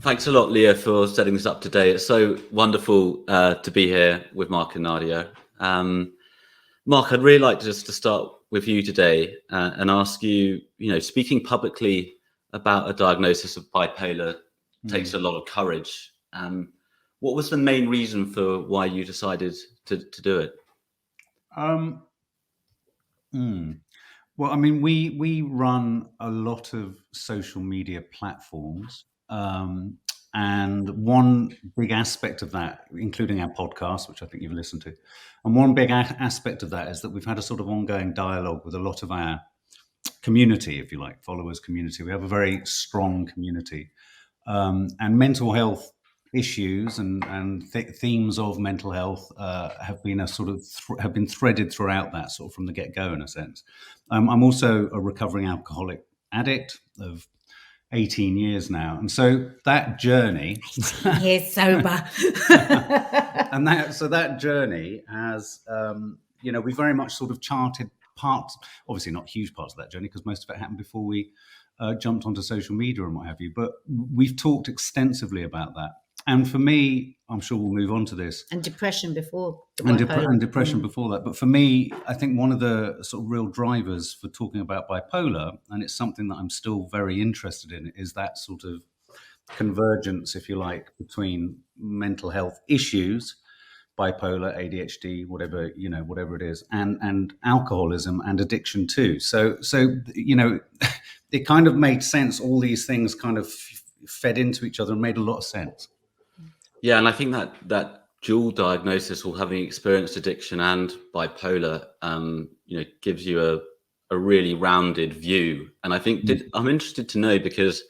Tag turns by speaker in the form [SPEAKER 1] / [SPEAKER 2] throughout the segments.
[SPEAKER 1] Thanks a lot, Leah, for setting this up today. It's so wonderful to be here with Mark and Nadia. Mark, I'd really like just to start with you today and ask you, speaking publicly about a diagnosis of bipolar takes a lot of courage. What was the main reason for why you decided to do it?
[SPEAKER 2] Well, I mean, we run a lot of social media platforms, and one big aspect of that, including our podcast, which I think you've listened to, and one big aspect of that is that we've had a sort of ongoing dialogue with a lot of our community, if you like, followers community. We have a very strong community, and mental health issues and themes of mental health have been have been threaded throughout that, sort of from the get-go, in a sense. I'm also a recovering alcoholic addict of 18 years now, and so that journey
[SPEAKER 3] 18 years sober.
[SPEAKER 2] and that journey has we very much sort of charted parts, obviously not huge parts of that journey, because most of it happened before we jumped onto social media and what have you, but we've talked extensively about that. And for me, I'm sure we'll move on to this.
[SPEAKER 3] And depression before.
[SPEAKER 2] And depression before that. But for me, I think one of the sort of real drivers for talking about bipolar, and it's something that I'm still very interested in, is that sort of convergence, if you like, between mental health issues, bipolar, ADHD, whatever it is, and alcoholism and addiction too. So it kind of made sense. All these things kind of fed into each other and made a lot of sense.
[SPEAKER 1] Yeah, and I think that dual diagnosis, or having experienced addiction and bipolar, gives you a really rounded view. And I think I'm interested to know, because,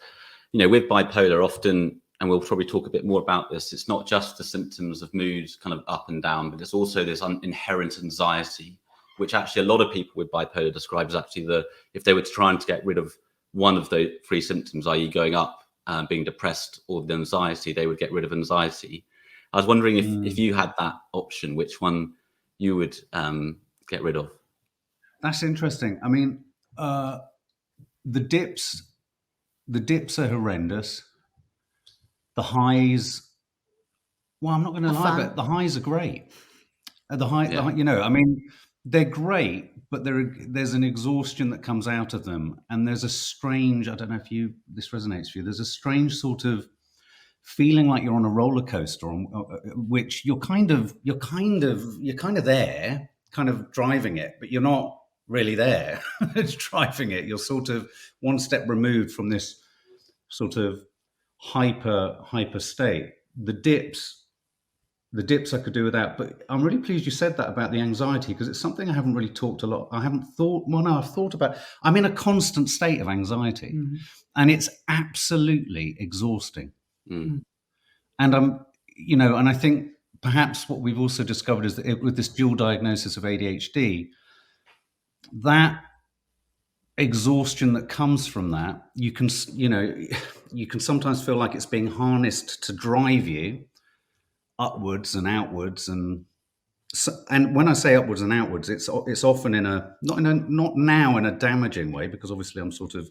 [SPEAKER 1] with bipolar often, and we'll probably talk a bit more about this, it's not just the symptoms of moods kind of up and down, but it's also this inherent anxiety, which actually a lot of people with bipolar describe as actually if they were trying to get rid of one of the three symptoms, i.e. going up, being depressed, or the anxiety, they would get rid of anxiety. I was wondering if you had that option, which one you would get rid of.
[SPEAKER 2] That's interesting. I mean, the dips are horrendous. The highs, well, I'm not going to lie, but the highs are great. I mean, they're great, but there's an exhaustion that comes out of them, and there's a strange, I don't know if this resonates for you, there's a strange sort of feeling like you're on a roller coaster, which you're kind of there, kind of driving it, but you're not really there driving it. You're sort of one step removed from this sort of hyper state. The dips I could do without, but I'm really pleased you said that about the anxiety, because it's something I haven't really talked a lot. I've thought about. I'm in a constant state of anxiety, and it's absolutely exhausting. And and I think perhaps what we've also discovered is that with this dual diagnosis of ADHD, that exhaustion that comes from that, you can sometimes feel like it's being harnessed to drive you upwards and outwards, and when I say upwards and outwards, it's often not now in a damaging way, because obviously I'm sort of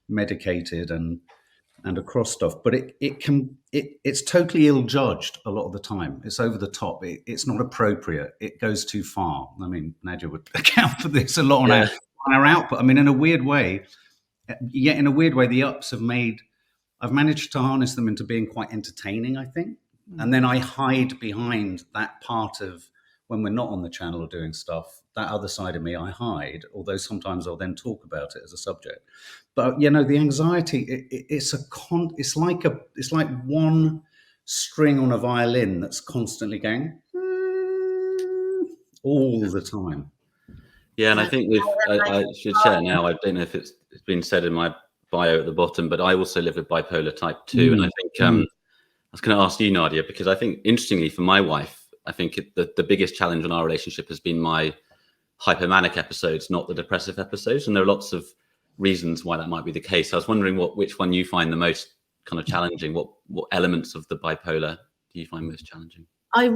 [SPEAKER 2] medicated and across stuff, but it's totally ill-judged a lot of the time. It's over the top. It's not appropriate. It goes too far. I mean, Nadia would account for this a lot on our output. I mean, in a weird way, the ups I've managed to harness them into being quite entertaining, I think. And then I hide behind that part of, when we're not on the channel or doing stuff, that other side of me I hide, although sometimes I'll then talk about it as a subject. But the anxiety, it's like one string on a violin that's constantly going all the time.
[SPEAKER 1] Yeah, and I think I should share now, I don't know if it's been said in my bio at the bottom, but I also live with bipolar type 2. And I think I was going to ask you, Nadia, because I think, interestingly, for my wife, I think the biggest challenge in our relationship has been my hypomanic episodes, not the depressive episodes. And there are lots of reasons why that might be the case. I was wondering which one you find the most kind of challenging. What elements of the bipolar do you find most challenging?
[SPEAKER 3] I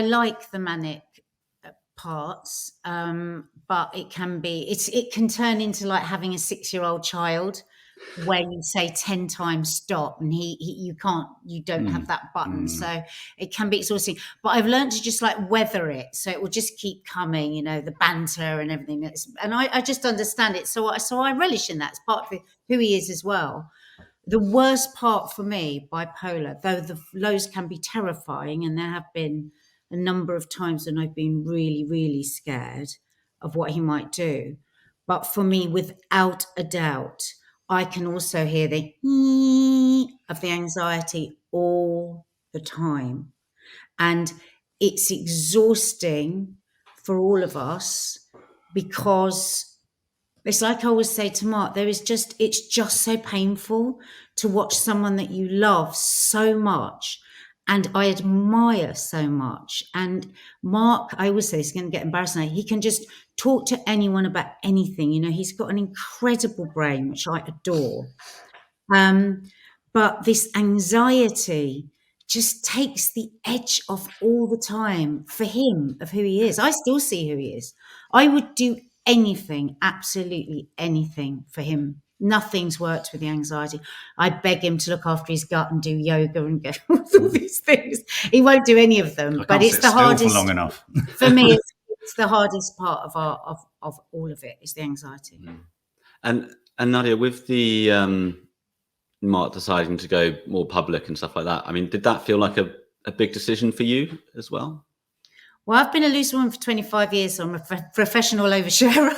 [SPEAKER 3] like the manic parts, but it can turn into like having a 6-year-old child, where you say 10 times stop, and you don't have that button. So it can be exhausting, but I've learned to just like weather it. So it will just keep coming, you know, the banter and everything. And I just understand it. So I relish in that. It's part of who he is as well. The worst part for me, bipolar, though the lows can be terrifying, and there have been a number of times when I've been really, really scared of what he might do. But for me, without a doubt, I can also hear the of the anxiety all the time. And it's exhausting for all of us, because it's like I always say to Mark, it's just so painful to watch someone that you love so much and I admire so much. And Mark, I always say, he's going to get embarrassing. He can just talk to anyone about anything. You know, he's got an incredible brain, which I adore. But this anxiety just takes the edge off all the time for him of who he is. I still see who he is. I would do anything, absolutely anything for him. Nothing's worked with the anxiety. I beg him to look after his gut and do yoga and go all these things. He won't do any of them, but it's the hardest
[SPEAKER 2] for long enough.
[SPEAKER 3] for me. It's the hardest part of of all of it is the anxiety.
[SPEAKER 1] And Nadia, with the Mark deciding to go more public and stuff like that, I mean, did that feel like a big decision for you as well?
[SPEAKER 3] Well, I've been a loose woman for 25 years, so I'm a professional oversharer.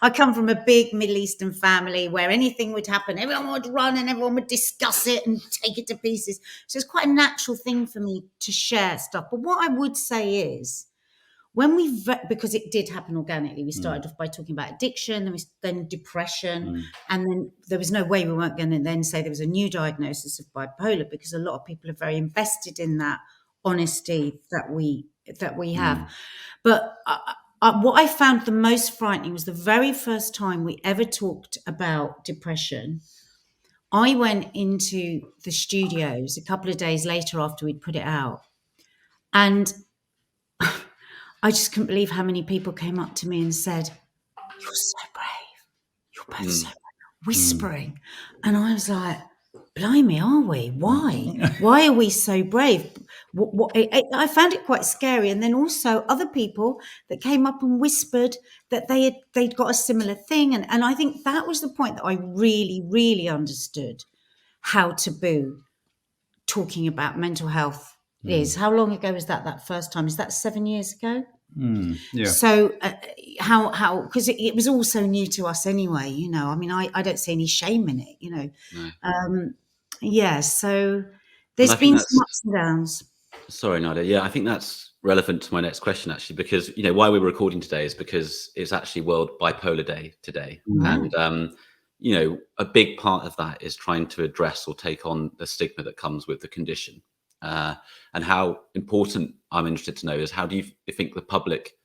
[SPEAKER 3] I come from a big Middle Eastern family where anything would happen, everyone would run and everyone would discuss it and take it to pieces. So it's quite a natural thing for me to share stuff. But what I would say is, when because it did happen organically, we started off by talking about addiction, then depression, and then there was no way we weren't going to then say there was a new diagnosis of bipolar, because a lot of people are very invested in that honesty that we have. But what I found the most frightening was the very first time we ever talked about depression. I went into the studios a couple of days later after we'd put it out, and I just couldn't believe how many people came up to me and said, "You're so brave. You're both so brave," whispering. And I was like, blimey, are we? Why? Why are we so brave? I found it quite scary. And then also other people that came up and whispered that they'd got a similar thing. And I think that was the point that I really, really understood how taboo talking about mental health is. How long ago was that first time? Is that 7 years ago?
[SPEAKER 2] Yeah.
[SPEAKER 3] So how because it was all so new to us anyway, you know. I mean, I don't see any shame in it, you know.
[SPEAKER 1] No.
[SPEAKER 3] Yeah, so there's been some ups and downs.
[SPEAKER 1] Sorry, Nadia. Yeah, I think that's relevant to my next question, actually, because, you know, why we're recording today is because it's actually World Bipolar Day today. And, you know, a big part of that is trying to address or take on the stigma that comes with the condition. And how important, I'm interested to know, is how do you think the public,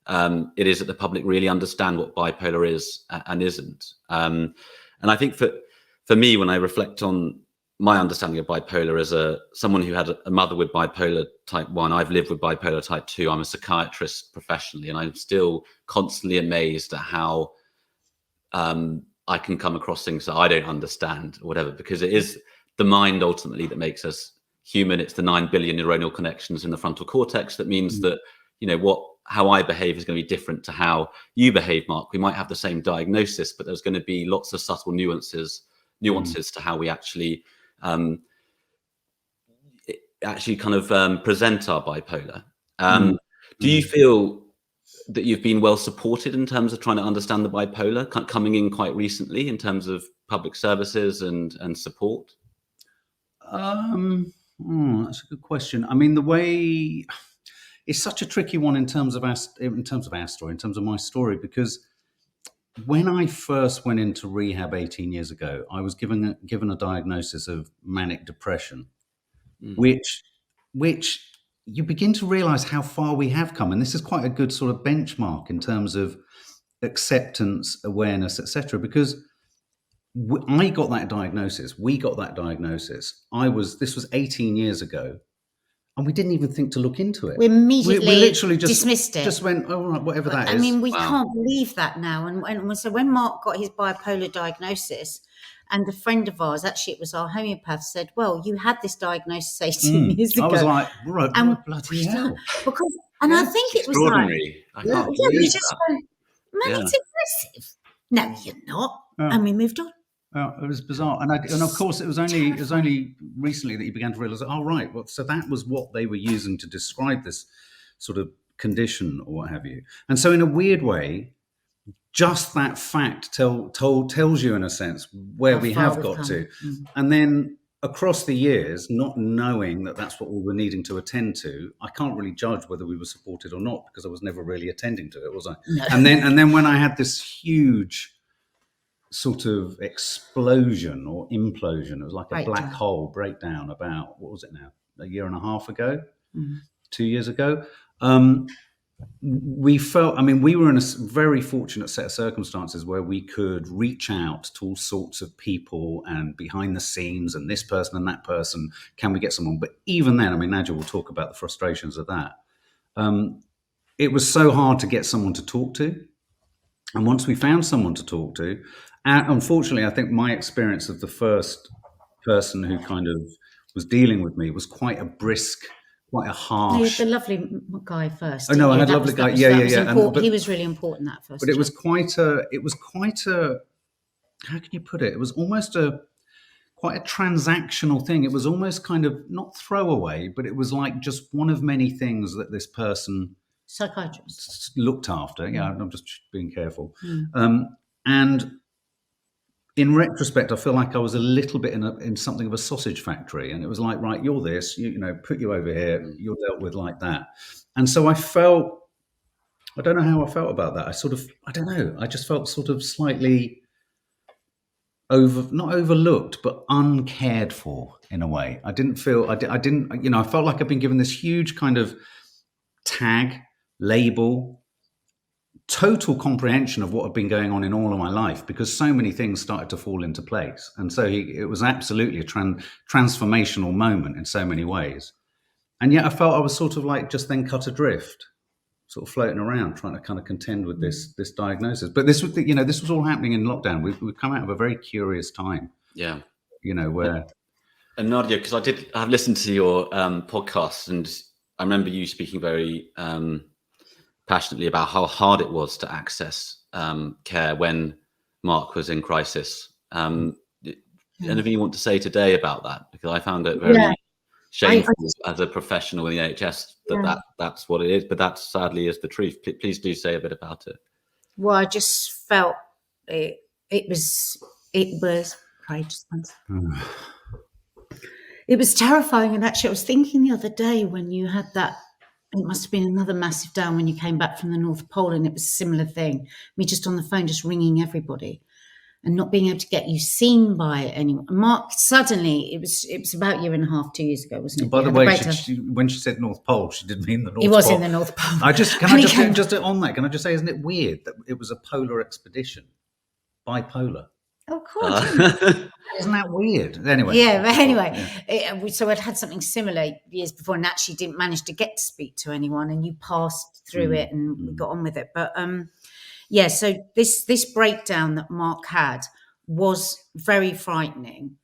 [SPEAKER 1] it is that the public really understand what bipolar is and isn't. And I think for me, when I reflect on my understanding of bipolar as someone who had a mother with bipolar type 1, I've lived with bipolar type 2, I'm a psychiatrist professionally, and I'm still constantly amazed at how I can come across things that I don't understand or whatever, because it is the mind ultimately that makes us human. It's the 9 billion neuronal connections in the frontal cortex that means that, you know, how I behave is going to be different to how you behave, Mark. We might have the same diagnosis, but there's going to be lots of subtle nuances to how we actually kind of present our bipolar. Do you feel that you've been well supported in terms of trying to understand the bipolar coming in quite recently in terms of public services and support?
[SPEAKER 2] That's a good question. I mean, the way it's such a tricky one in terms of my story, because when I first went into rehab 18 years ago, I was given a diagnosis of manic depression, which you begin to realize how far we have come. And this is quite a good sort of benchmark in terms of acceptance, awareness, etc. Because I got that diagnosis. We got that diagnosis. This was 18 years ago. and we didn't even think to look into it.
[SPEAKER 3] We immediately
[SPEAKER 2] we literally just
[SPEAKER 3] dismissed it.
[SPEAKER 2] Just went, oh, right, whatever that is.
[SPEAKER 3] I mean, we
[SPEAKER 1] Wow.
[SPEAKER 3] can't believe that now. And so when Mark got his bipolar diagnosis, and a friend of ours, actually it was our homeopath, said, well, you had this diagnosis 18 years ago.
[SPEAKER 2] I was like, right,
[SPEAKER 3] and
[SPEAKER 2] bloody hell.
[SPEAKER 3] Because, and I think it was like,
[SPEAKER 1] Extraordinary. I
[SPEAKER 2] Yeah.
[SPEAKER 1] can't
[SPEAKER 3] yeah, we
[SPEAKER 1] believe
[SPEAKER 3] just
[SPEAKER 1] that.
[SPEAKER 3] went, man, it's aggressive. No, you're not.
[SPEAKER 2] Yeah.
[SPEAKER 3] And we moved on.
[SPEAKER 2] It was bizarre, and of course it was only recently that you began to realise. Oh, right, well, so that was what they were using to describe this sort of condition or what have you. And so, in a weird way, just that fact tells you, in a sense, where
[SPEAKER 3] How
[SPEAKER 2] we
[SPEAKER 3] far
[SPEAKER 2] have
[SPEAKER 3] we've
[SPEAKER 2] got
[SPEAKER 3] come.
[SPEAKER 2] to. And then across the years, not knowing that that's what we were needing to attend to, I can't really judge whether we were supported or not, because I was never really attending to it, was I?
[SPEAKER 3] No.
[SPEAKER 2] And then when I had this huge sort of explosion or implosion, it was like a
[SPEAKER 3] Breakdown.
[SPEAKER 2] black hole breakdown about, what was it now, a year and a half ago,
[SPEAKER 3] Mm.
[SPEAKER 2] 2 years ago. We felt, I mean, we were in a very fortunate set of circumstances where we could reach out to all sorts of people and behind the scenes and this person and that person, can we get someone? But even then, I mean, Nadia will talk about the frustrations of that. It was so hard to get someone to talk to. And once we found someone to talk to, and unfortunately, I think my experience of the first person who kind of was dealing with me was quite a brisk, quite a
[SPEAKER 3] No, you
[SPEAKER 2] harsh.
[SPEAKER 3] had the lovely guy first.
[SPEAKER 2] Oh, no,
[SPEAKER 3] didn't
[SPEAKER 2] I
[SPEAKER 3] you?
[SPEAKER 2] had
[SPEAKER 3] That
[SPEAKER 2] lovely
[SPEAKER 3] was-
[SPEAKER 2] guy.
[SPEAKER 3] that was-
[SPEAKER 2] Yeah,
[SPEAKER 3] that
[SPEAKER 2] yeah,
[SPEAKER 3] was
[SPEAKER 2] yeah.
[SPEAKER 3] important.
[SPEAKER 2] But
[SPEAKER 3] he was really important that first.
[SPEAKER 2] it was
[SPEAKER 3] chat.
[SPEAKER 2] quite a, how can you put it? It was almost quite a transactional thing. It was almost kind of not throwaway, but it was like just one of many things that this person
[SPEAKER 3] Psychiatrist.
[SPEAKER 2] looked after. Yeah, I'm just being careful.
[SPEAKER 3] Mm.
[SPEAKER 2] And in retrospect, I feel like I was a little bit in something of a sausage factory, and it was like, right, you're this, you know, put you over here, you're dealt with like that. And so I don't know how I felt about that. I don't know. I just felt sort of slightly not overlooked, but uncared for in a way. I didn't feel, I didn't, you know, I felt like I've been given this huge kind of tag, label, total comprehension of what had been going on in all of my life, because so many things started to fall into place. And so it was absolutely a transformational moment in so many ways. And yet I felt I was sort of like just then cut adrift, sort of floating around, trying to kind of contend with this diagnosis. But this was, you know, this was all happening in lockdown. We've come out of a very curious time.
[SPEAKER 1] Yeah.
[SPEAKER 2] You know, where.
[SPEAKER 1] And Nadia, because I've listened to your podcast, and I remember you speaking very passionately about how hard it was to access care when Mark was in crisis. Anything you want to say today about that? Because I found it very shameful as a professional in the NHS that's what it is, but that sadly is the truth. Please do say a bit about it.
[SPEAKER 3] Well, I just felt it was it was terrifying. And actually I was thinking the other day when you had that, it must have been another massive down when you came back from the North Pole, and it was a similar thing. Me just on the phone, just ringing everybody and not being able to get you seen by anyone. Mark, suddenly, it was about a year and a half, 2 years ago, wasn't it?
[SPEAKER 2] By the way, when she said North Pole, she didn't mean the North Pole.
[SPEAKER 3] He was in the North Pole.
[SPEAKER 2] Just on that, can I just say, isn't it weird that it was a polar expedition? Bipolar.
[SPEAKER 3] Oh, God.
[SPEAKER 2] Isn't that weird? Anyway.
[SPEAKER 3] Yeah, but anyway, so I'd had something similar years before and actually didn't manage to get to speak to anyone, and you passed through it and we got on with it. But so this breakdown that Mark had was very frightening.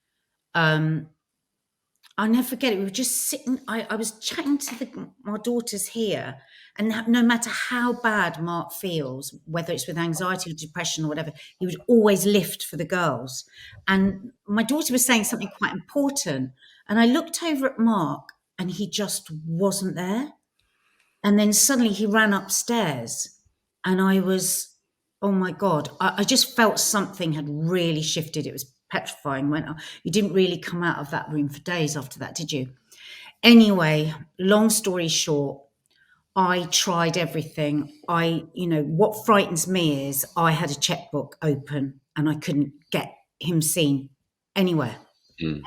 [SPEAKER 3] I'll never forget it. We were just sitting, I was chatting to my daughters here, and no matter how bad Mark feels, whether it's with anxiety or depression or whatever, he would always lift for the girls. And my daughter was saying something quite important, and I looked over at Mark and he just wasn't there. And then suddenly he ran upstairs, and I was, oh my God, I just felt something had really shifted. It was petrifying. You didn't really come out of that room for days after that, did you? Anyway, long story short, I tried everything. What frightens me is I had a checkbook open and I couldn't get him seen anywhere.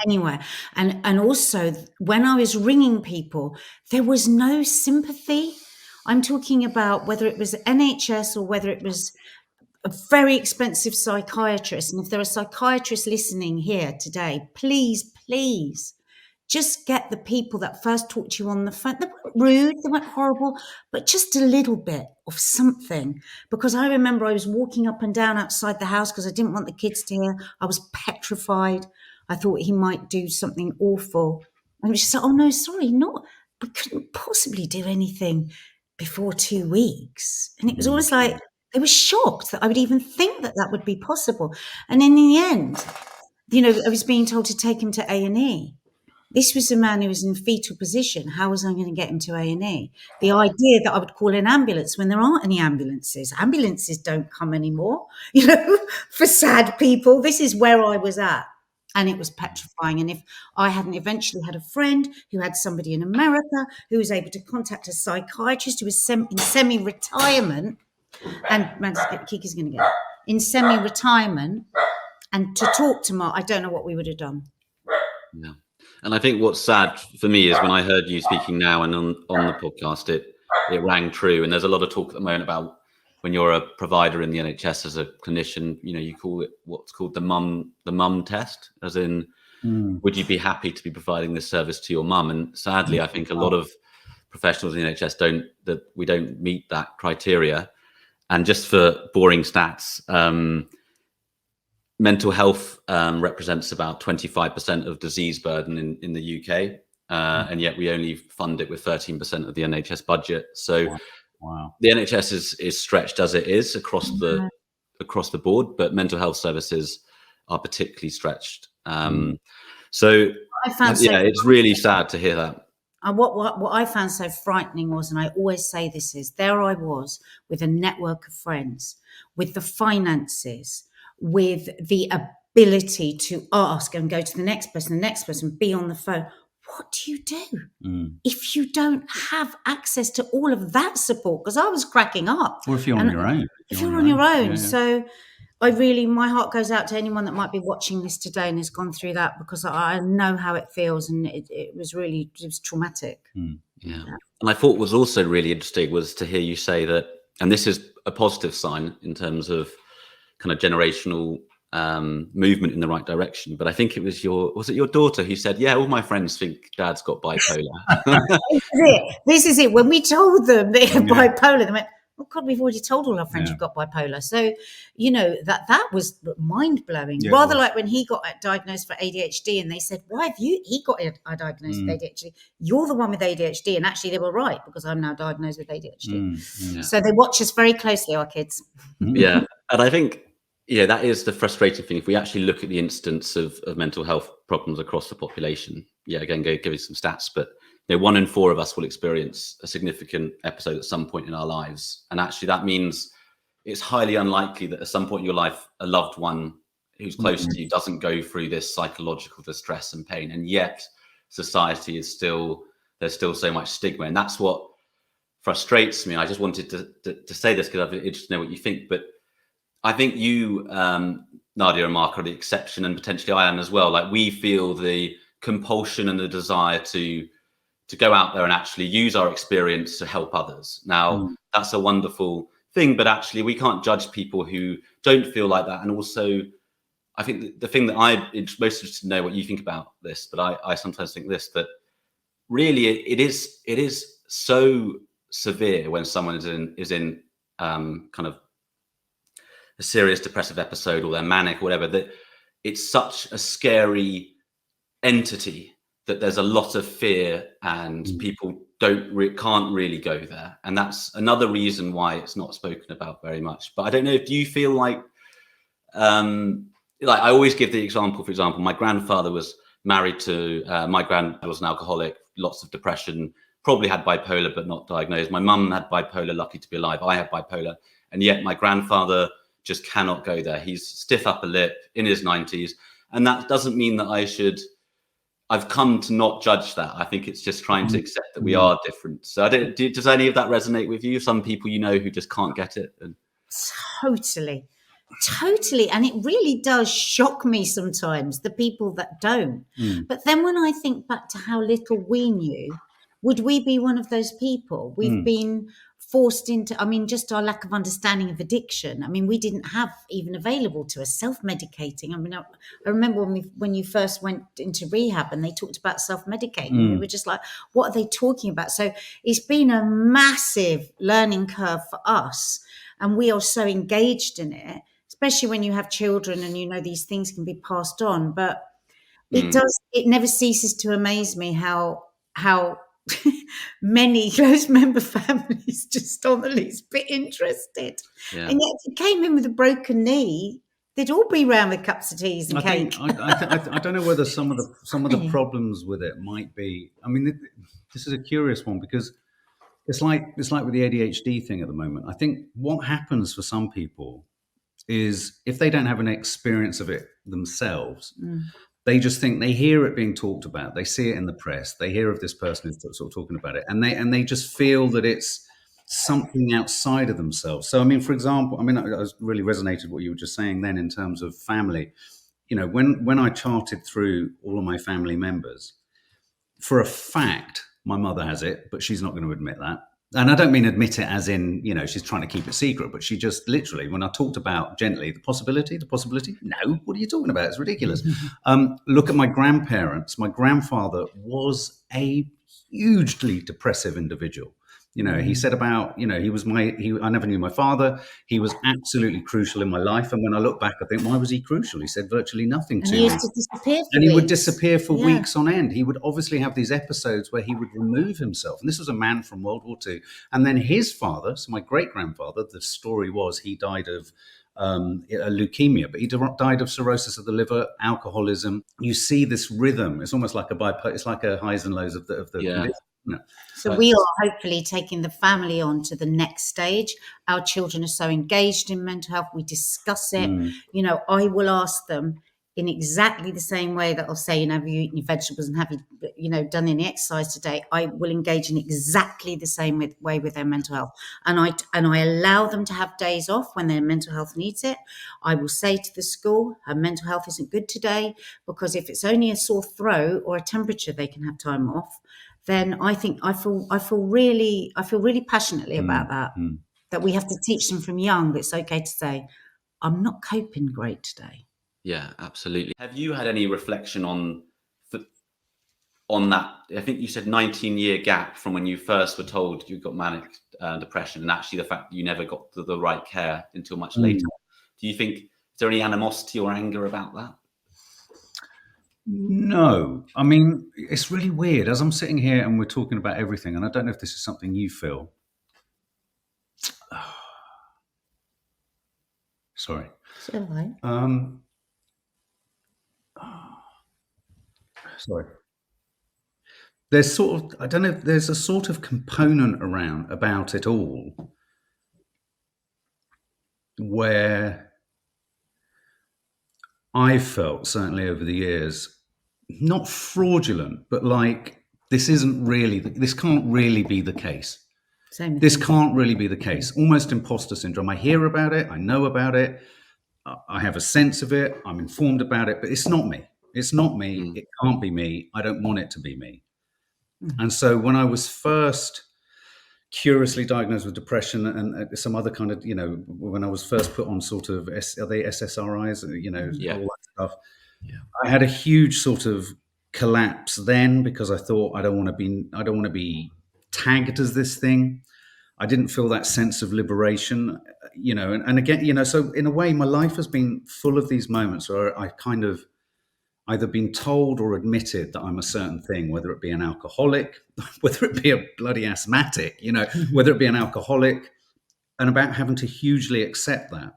[SPEAKER 3] Anywhere. And also when I was ringing people, there was no sympathy. I'm talking about whether it was NHS or whether it was a very expensive psychiatrist. And if there are psychiatrists listening here today, please just get the people that first talked to you on the phone. They weren't rude, they weren't horrible, but just a little bit of something. Because I remember I was walking up and down outside the house because I didn't want the kids to hear. I was petrified. I thought he might do something awful. And it was just like, oh no, sorry, not. We couldn't possibly do anything before 2 weeks. And it was always like, they were shocked that I would even think that that would be possible. And in the end, you know, I was being told to take him to A&E. This was a man who was in fetal position. How was I going to get him to A&E? The idea that I would call an ambulance when there aren't any ambulances. Ambulances don't come anymore, you know, for sad people. This is where I was at. And it was petrifying. And if I hadn't eventually had a friend who had somebody in America who was able to contact a psychiatrist who was in semi-retirement, and Kiki's going to get in semi-retirement, and to talk to Mark, I don't know what we would have done.
[SPEAKER 1] Yeah. And I think what's sad for me is when I heard you speaking now and on the podcast, it rang true. And there's a lot of talk at the moment about when you're a provider in the NHS as a clinician, you know, you call it what's called the mum test, as in, would you be happy to be providing this service to your mum? And sadly, I think a lot of professionals in the NHS we don't meet that criteria. And just for boring stats, mental health represents about 25% of disease burden in the UK, and yet we only fund it with 13% of the NHS budget. So the NHS is stretched as it is across the board, but mental health services are particularly stretched. So it's really sad to hear that.
[SPEAKER 3] And what I found so frightening was, and I always say this is, there I was with a network of friends, with the finances, with the ability to ask and go to the next person, be on the phone. What do you do if you don't have access to all of that support? Because I was cracking up.
[SPEAKER 2] Or if you're on your own.
[SPEAKER 3] If you're on your own. Yeah. So my heart goes out to anyone that might be watching this today and has gone through that, because I know how it feels, and it was traumatic.
[SPEAKER 1] Yeah. And I thought was also really interesting was to hear you say that, and this is a positive sign in terms of kind of generational movement in the right direction. But I think it was your daughter who said, yeah, all my friends think Dad's got bipolar.
[SPEAKER 3] This is it. When we told them they had bipolar, they went, oh God, we've already told all our friends you've got bipolar. So, you know, that was mind-blowing. Yeah, rather like when he got diagnosed for ADHD and they said, why have he got diagnosed with ADHD? You're the one with ADHD. And actually they were right, because I'm now diagnosed with ADHD. So they watch us very closely, our kids.
[SPEAKER 1] Yeah. And I think, that is the frustrating thing. If we actually look at the incidence of mental health problems across the population, again, give you some stats, but 1 in 4 of us will experience a significant episode at some point in our lives. And actually that means it's highly unlikely that at some point in your life, a loved one who's close to you doesn't go through this psychological distress and pain. And yet society there's still so much stigma. And that's what frustrates me. I just wanted to say this because I'm interested to know what you think. But I think you, Nadia and Mark, are the exception, and potentially I am as well. Like, we feel the compulsion and the desire to go out there and actually use our experience to help others. Now, that's a wonderful thing, but actually we can't judge people who don't feel like that. And also, I think the thing that I'm most interested to know what you think about this, but I sometimes think this, that really it is so severe when someone is in kind of a serious depressive episode, or they're manic or whatever, that it's such a scary entity that there's a lot of fear, and people can't really go there. And that's another reason why it's not spoken about very much. But I don't know, do you feel like I always give the example, for example, my grandfather was married to, my granddad was an alcoholic, lots of depression, probably had bipolar, but not diagnosed. My mum had bipolar, lucky to be alive. I have bipolar. And yet my grandfather just cannot go there. He's stiff upper lip, in his 90s. And that doesn't mean that I've come to not judge that. I think it's just trying to accept that we are different. So does any of that resonate with you? Some people who just can't get it?
[SPEAKER 3] Totally. And it really does shock me sometimes, the people that don't. But then when I think back to how little we knew, would we be one of those people? We've been forced into, I mean, just our lack of understanding of addiction. I mean, we didn't have even available to us self-medicating. I mean, I remember when you first went into rehab and they talked about self-medicating, we were just like, what are they talking about? So it's been a massive learning curve for us, and we are so engaged in it, especially when you have children and, you know, these things can be passed on. But it never ceases to amaze me how many close member families just aren't the least bit interested.
[SPEAKER 1] Yeah.
[SPEAKER 3] And yet if you came in with a broken knee, they'd all be round with cups of teas and cake.
[SPEAKER 2] I don't know whether some of the problems with it might be, I mean, this is a curious one, because it's like with the ADHD thing at the moment. I think what happens for some people is, if they don't have an experience of it themselves, they just think, they hear it being talked about, they see it in the press, they hear of this person who's sort of talking about it, and they just feel that it's something outside of themselves. So, I mean, for example, I was really resonated what you were just saying then in terms of family. You know, when I charted through all of my family members, for a fact, my mother has it, but she's not going to admit that. And I don't mean admit it as in, you know, she's trying to keep it secret, but she just literally, when I talked about gently the possibility, no, what are you talking about? It's ridiculous. Look at my grandparents. My grandfather was a hugely depressive individual. You know, he said about, you know, I never knew my father. He was absolutely crucial in my life. And when I look back, I think, why was he crucial? He said virtually nothing to me.
[SPEAKER 3] He used to disappear for
[SPEAKER 2] and he would
[SPEAKER 3] weeks.
[SPEAKER 2] disappear for weeks on end. He would obviously have these episodes where he would remove himself. And this was a man from World War II. And then his father, so my great-grandfather, the story was he died of leukemia, but he died of cirrhosis of the liver, alcoholism. You see this rhythm. It's almost like it's like a highs and lows of the condition. No.
[SPEAKER 3] So we are hopefully taking the family on to the next stage. Our children are so engaged in mental health. We discuss it. You know, I will ask them in exactly the same way that I'll say, you know, have you eaten your vegetables and have you, you know, done any exercise today? I will engage in exactly the same way with their mental health. And I allow them to have days off when their mental health needs it. I will say to the school, her mental health isn't good today, because if it's only a sore throat or a temperature, they can have time off. Then I think I feel really passionately about that we have to teach them from young that it's okay to say, I'm not coping great today.
[SPEAKER 1] Yeah, absolutely. Have you had any reflection on that? I think you said 19-year gap from when you first were told you got manic depression, and actually the fact that you never got the right care until much later. Do you think, is there any animosity or anger about that?
[SPEAKER 2] No, I mean, it's really weird. As I'm sitting here and we're talking about everything, and I don't know if this is something you feel. Sorry.
[SPEAKER 3] So right.
[SPEAKER 2] Sorry. There's sort of, I don't know, there's a sort of component around about it all where I've felt, certainly over the years, not fraudulent, but like, this can't really be the case. This can't really be the case. Almost imposter syndrome. I hear about it. I know about it. I have a sense of it. I'm informed about it, but it's not me. It's not me. It can't be me. I don't want it to be me. And so when I was first curiously diagnosed with depression and some other kind of, you know, when I was first put on sort of, are they SSRIs, you know, all that stuff. Yeah. I had a huge sort of collapse then, because I thought, I don't want to be tagged as this thing. I didn't feel that sense of liberation, you know, and again, you know, so in a way, my life has been full of these moments where I kind of either been told or admitted that I'm a certain thing, whether it be an alcoholic, whether it be a bloody asthmatic, you know, whether it be an alcoholic, and about having to hugely accept that.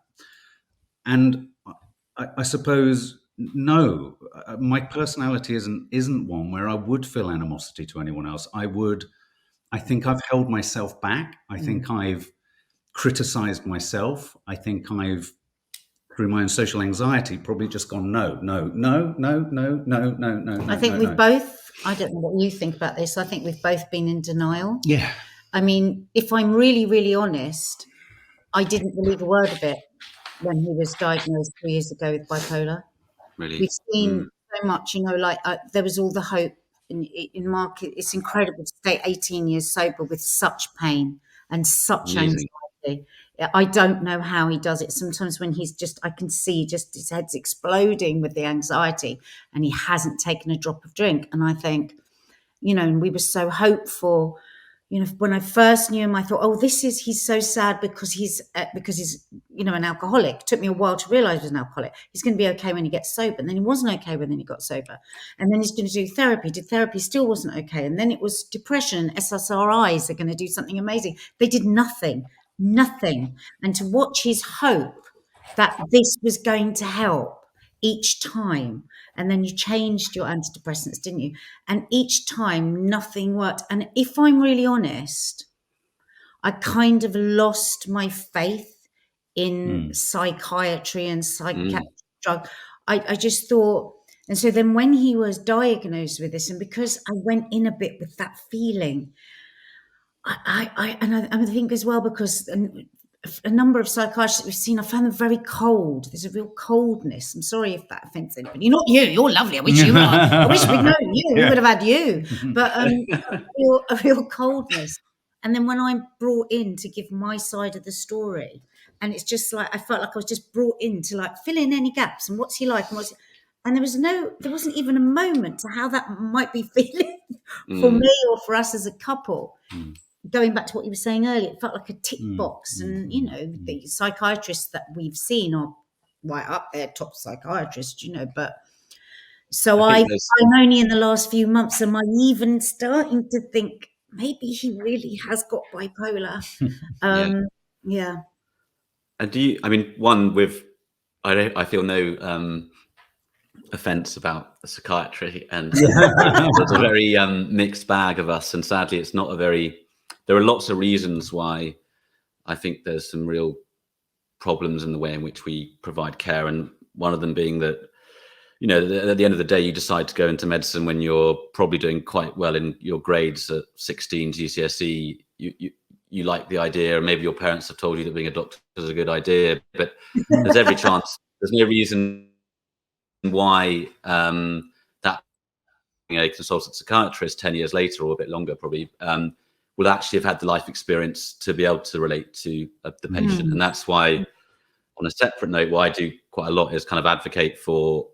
[SPEAKER 2] And I suppose, no, my personality isn't one where I would feel animosity to anyone else. I think I've held myself back. I think I've criticized myself. I think I've, through my own social anxiety, probably just gone, no.
[SPEAKER 3] I think we've both, I don't know what you think about this, I think we've both been in denial.
[SPEAKER 2] Yeah.
[SPEAKER 3] I mean, if I'm really, really honest, I didn't believe a word of it when he was diagnosed 3 years ago with bipolar.
[SPEAKER 1] Really?
[SPEAKER 3] We've seen so much, you know, like there was all the hope in Mark. It's incredible to stay 18 years sober with such pain and such
[SPEAKER 1] Amazing.
[SPEAKER 3] anxiety. I don't know how he does it. Sometimes when I can see just his head's exploding with the anxiety, and he hasn't taken a drop of drink. And I think, and we were so hopeful. When I first knew him, I thought, oh, he's so sad because he's an alcoholic. It took me a while to realize he was an alcoholic. He's going to be okay when he gets sober. And then he wasn't okay when he got sober. And then he's going to do therapy. Did therapy, still wasn't okay. And then it was depression. SSRIs are going to do something amazing. They did nothing. And to watch his hope that this was going to help each time. And then you changed your antidepressants, didn't you? And each time nothing worked. And if I'm really honest, I kind of lost my faith in psychiatry and psychiatric drug. I just thought, and so then when he was diagnosed with this, and because I went in a bit with that feeling, I think as well, because a number of psychiatrists that we've seen, I found them very cold. There's a real coldness. I'm sorry if that offends anybody. Not you. You're lovely. I wish you were. I wish we'd known you. We would have had you. But a real coldness. And then when I'm brought in to give my side of the story, and it's just like I felt like I was just brought in to like fill in any gaps and what's he like and there wasn't even a moment to how that might be feeling for me or for us as a couple. Going back to what you were saying earlier, it felt like a tick box. And, the psychiatrists that we've seen are right up there, top psychiatrists, but so I'm only in the last few months, am I even starting to think maybe he really has got bipolar. Yeah.
[SPEAKER 1] And I feel no offense about psychiatry, and it's a very mixed bag of us. And sadly, it's not there are lots of reasons why I think there's some real problems in the way in which we provide care. And one of them being that, at the end of the day, you decide to go into medicine when you're probably doing quite well in your grades at 16 GCSE. You like the idea, and maybe your parents have told you that being a doctor is a good idea, but there's every chance, there's no reason why that a consultant psychiatrist 10 years later, or a bit longer probably, will actually have had the life experience to be able to relate to the patient. And that's why, on a separate note, what I do quite a lot is kind of advocate for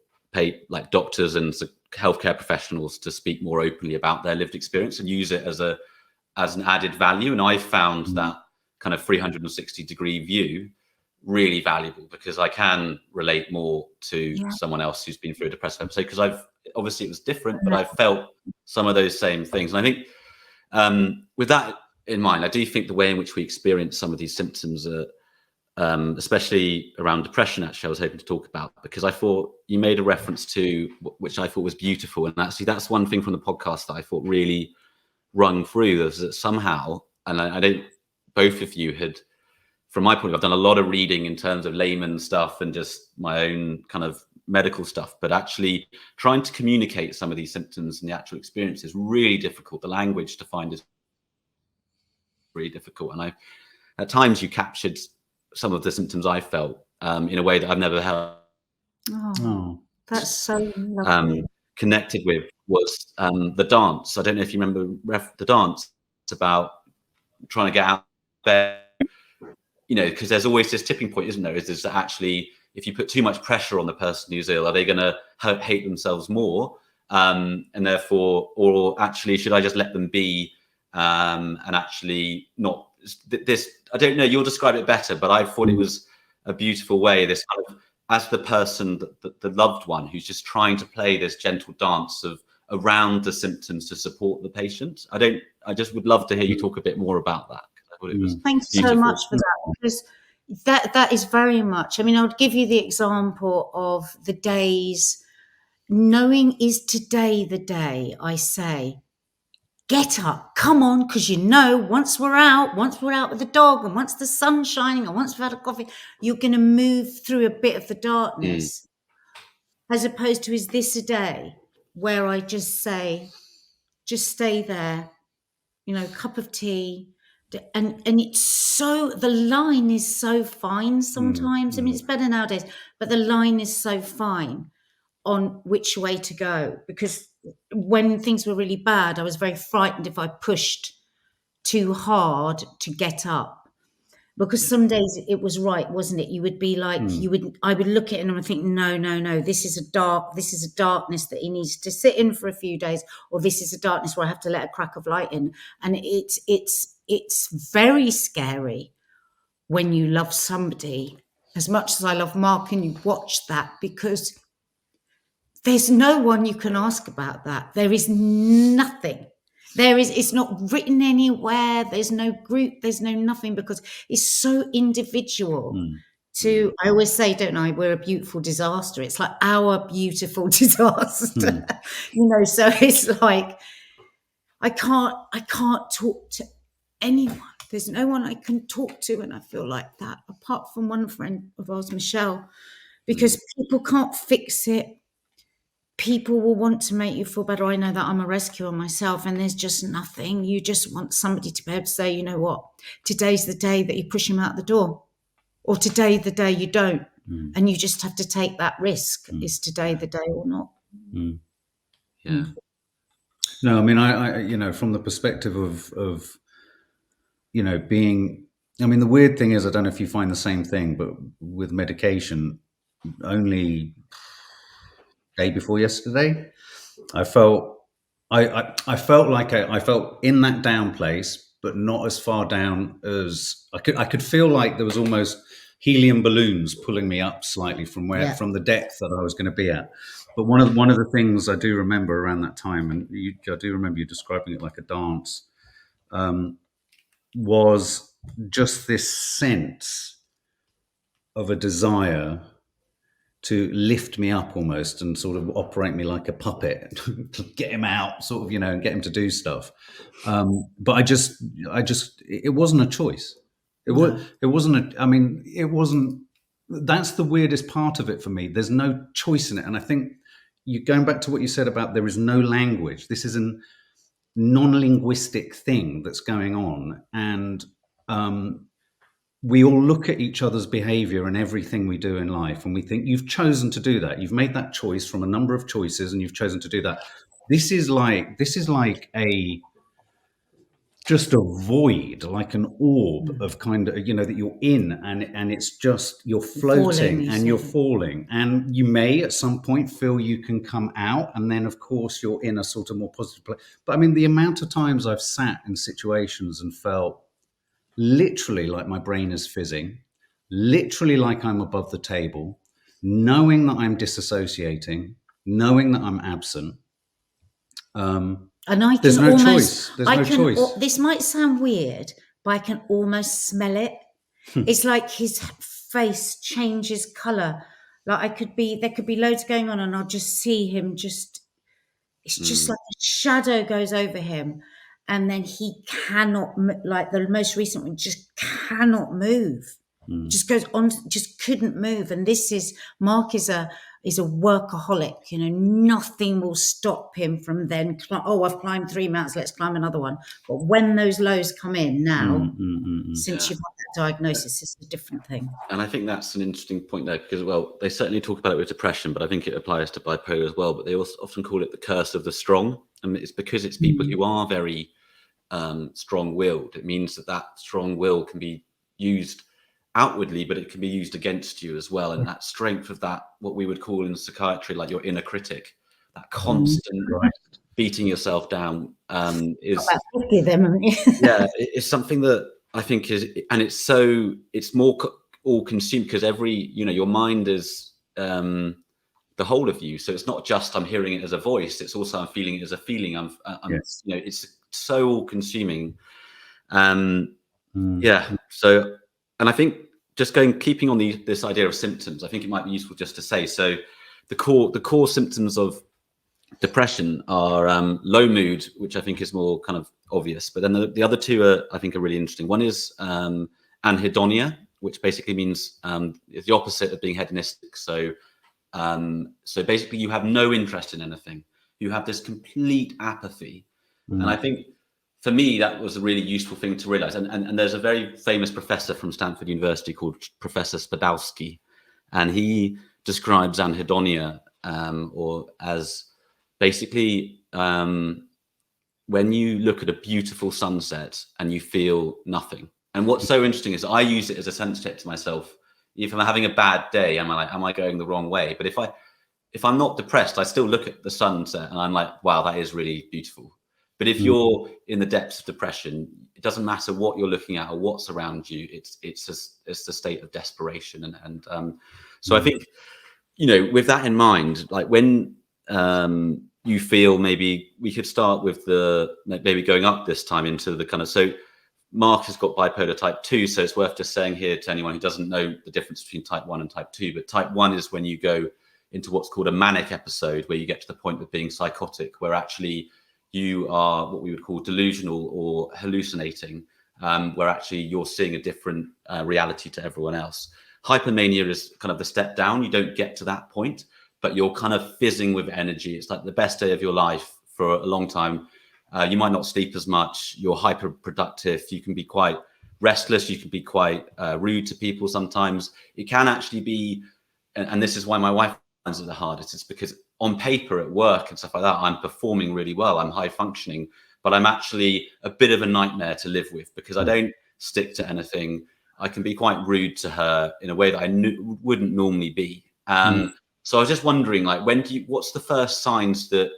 [SPEAKER 1] like doctors and healthcare professionals to speak more openly about their lived experience and use it as an added value. And I found that kind of 360-degree view really valuable, because I can relate more to someone else who's been through a depressive episode, because obviously it was different, but I felt some of those same things. And I think with that in mind, I do think the way in which we experience some of these symptoms especially around depression, actually, I was hoping to talk about, because I thought you made a reference to, which I thought was beautiful. And actually, that's one thing from the podcast that I thought really rung through, was that somehow, and I don't, both of you had, from my point of view, I've done a lot of reading in terms of layman stuff and just my own kind of medical stuff, but actually trying to communicate some of these symptoms and the actual experience is really difficult. The language to find is really difficult. And at times you captured some of the symptoms I felt in a way that I've never had.
[SPEAKER 3] Oh, that's so lovely.
[SPEAKER 1] Connected with was the dance. I don't know if you remember the dance. It's about trying to get out of bed, because there's always this tipping point, isn't there? Is that actually, if you put too much pressure on the person who's ill, are they going to hate themselves more? And therefore, or actually, should I just let them be and actually not this? I don't know. You'll describe it better, but I thought it was a beautiful way. This kind of, as the person, the loved one, who's just trying to play this gentle dance around the symptoms to support the patient. I just would love to hear you talk a bit more about that. I thought it was
[SPEAKER 3] Thanks
[SPEAKER 1] beautiful.
[SPEAKER 3] so much for that, because that is very much. I mean, I would give you the example of the days. Knowing, is today the day I say, get up, come on, because once we're out with the dog, and once the sun's shining, and once we've had a coffee, you're going to move through a bit of the darkness. As opposed to, is this a day where I just say, just stay there, cup of tea. And it's so, the line is so fine sometimes. I mean, it's better nowadays, but the line is so fine on which way to go, because when things were really bad, I was very frightened if I pushed too hard to get up, because some days it was right, wasn't it? You would be like, I would look at him and think, no, this is a darkness that he needs to sit in for a few days, or this is a darkness where I have to let a crack of light in. And it's very scary when you love somebody as much as I love Mark, and you watch that, because there's no one you can ask about that. There is nothing. It's not written anywhere. There's no group. There's no nothing, because it's so individual. I always say, don't I, we're a beautiful disaster. It's like our beautiful disaster, so it's like, I can't talk to anyone. There's no one I can talk to, and I feel like that, apart from one friend of ours, Michelle, because people can't fix it. People will want to make you feel better. I know that I'm a rescuer myself, and there's just nothing. You just want somebody to be able to say, you know what, today's the day that you push him out the door, or today's the day you don't. And you just have to take that risk. Is today the day or not?
[SPEAKER 1] Yeah.
[SPEAKER 2] No, I mean, I from the perspective of being, I mean, the weird thing is, I don't know if you find the same thing, but with medication, only day before yesterday, I felt I felt like I felt in that down place, but not as far down as I could feel like there was almost helium balloons pulling me up slightly from from the depth that I was going to be at. But one of the things I do remember around that time, and I do remember you describing it like a dance, was just this sense of a desire to lift me up almost, and sort of operate me like a puppet, to get him out, sort of, and get him to do stuff. But I just, it wasn't a choice. It wasn't. That's the weirdest part of it for me. There's no choice in it. And I think you going back to what you said about there is no language. This is a non-linguistic thing that's going on. And, we all look at each other's behavior and everything we do in life, and we think, you've chosen to do that. You've made that choice from a number of choices, and you've chosen to do that. This is like just a void, like an orb of kind of, that you're in, and it's just, you're floating and you're falling. And you may at some point feel you can come out, and then of course you're in a sort of more positive place. But I mean, the amount of times I've sat in situations and felt literally like my brain is fizzing, literally like I'm above the table, knowing that I'm disassociating, knowing that I'm absent.
[SPEAKER 3] And I can
[SPEAKER 2] there's no
[SPEAKER 3] almost,
[SPEAKER 2] choice. There's no choice.
[SPEAKER 3] This might sound weird, but I can almost smell it. It's like his face changes colour. Like there could be loads going on, and I'll just see him it's just like a shadow goes over him. And then he cannot, like the most recent one, just cannot move. Just goes on, just couldn't move. And Mark is a workaholic. Nothing will stop him from then. I've climbed 3 mountains, let's climb another one. But when those lows come in now, since you've had that diagnosis, it's a different thing.
[SPEAKER 1] And I think that's an interesting point there, because, well, they certainly talk about it with depression, but I think it applies to bipolar as well. But they also often call it the curse of the strong. And it's because it's people who are very strong-willed. It means that strong will can be used outwardly, but it can be used against you as well. And that strength of that, what we would call in psychiatry, like your inner critic, that constant beating yourself down, is
[SPEAKER 3] about 50 of them, haven't you?
[SPEAKER 1] it's something that I think is, and it's more all-consumed, because your mind is the whole of you. So it's not just I'm hearing it as a voice; it's also I'm feeling it as a feeling.
[SPEAKER 2] Yes.
[SPEAKER 1] It's so all-consuming. So, and I think just keeping on this idea of symptoms, I think it might be useful just to say, so the core symptoms of depression are low mood, which I think is more kind of obvious, but then the other two I think are really interesting. One is anhedonia, which basically means it's the opposite of being hedonistic. So basically you have no interest in anything. You have this complete apathy. And I think for me, that was a really useful thing to realize. And there's a very famous professor from Stanford University called Professor Spadowski, and he describes anhedonia or as basically when you look at a beautiful sunset and you feel nothing. And what's so interesting is I use it as a sense check to myself. If I'm having a bad day, am I going the wrong way? But if I'm not depressed, I still look at the sunset and I'm like, wow, that is really beautiful. But if you're in the depths of depression, it doesn't matter what you're looking at or what's around you. It's the state of desperation. So I think, with that in mind, like when you feel, maybe we could start with maybe going up this time into the kind of, so Mark has got bipolar type 2, so it's worth just saying here to anyone who doesn't know the difference between type 1 and type 2, but type 1 is when you go into what's called a manic episode, where you get to the point of being psychotic, where actually you are what we would call delusional or hallucinating, where actually you're seeing a different reality to everyone else. Hypomania is kind of the step down. You don't get to that point, but you're kind of fizzing with energy. It's like the best day of your life for a long time. You might not sleep as much. You're hyper productive. You can be quite restless. You can be quite rude to people sometimes. It can actually be, and this is why my wife finds it the hardest. It's because on paper at work and stuff like that, I'm performing really well. I'm high functioning, but I'm actually a bit of a nightmare to live with because I don't stick to anything. I can be quite rude to her in a way that I wouldn't normally be. So I was just wondering, like, what's the first signs that,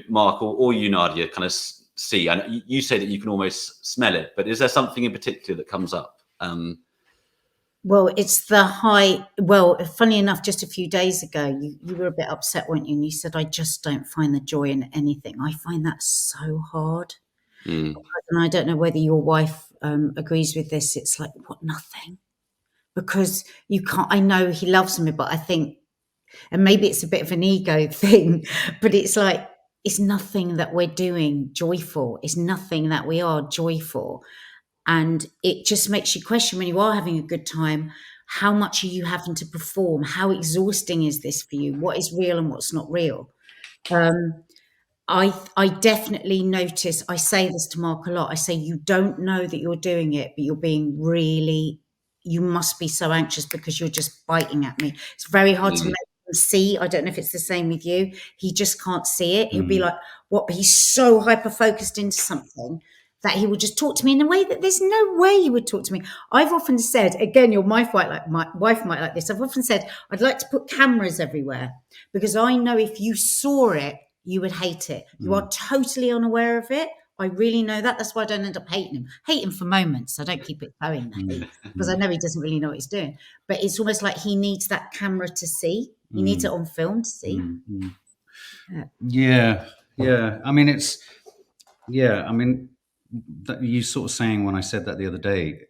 [SPEAKER 1] Mark or you, Nadia, kind of see? And you say that you can almost smell it, but is there something in particular that comes up?
[SPEAKER 3] Well, it's the high. Well, funny enough, just a few days ago, you were a bit upset, weren't you? And you said, I just don't find the joy in anything. I find that so hard. And I don't know whether your wife agrees with this. It's like, what, nothing? Because you can't, I know he loves me, but I think, and maybe it's a bit of an ego thing, but it's like, it's nothing that we're doing joyful. It's nothing that we are joyful. And it just makes you question, when you are having a good time, how much are you having to perform? How exhausting is this for you? What is real and what's not real? I definitely notice, I say this to Mark a lot, I say, you don't know that you're doing it, but you're being really, you must be so anxious because you're just biting at me. It's very hard to make him see. I don't know if it's the same with you. He just can't see it. He'll be like, what? But he's so hyper-focused into something that he will just talk to me in a way that there's no way he would talk to me. I've often said, again, my wife might like this. I've often said, I'd like to put cameras everywhere because I know if you saw it, you would hate it. You are totally unaware of it. I really know that. That's why I don't end up hating him. Hate him for moments. I don't keep it going because I know he doesn't really know what he's doing. But it's almost like he needs that camera to see. He needs it on film to see.
[SPEAKER 2] Yeah. I mean, you sort of saying when I said that the other day,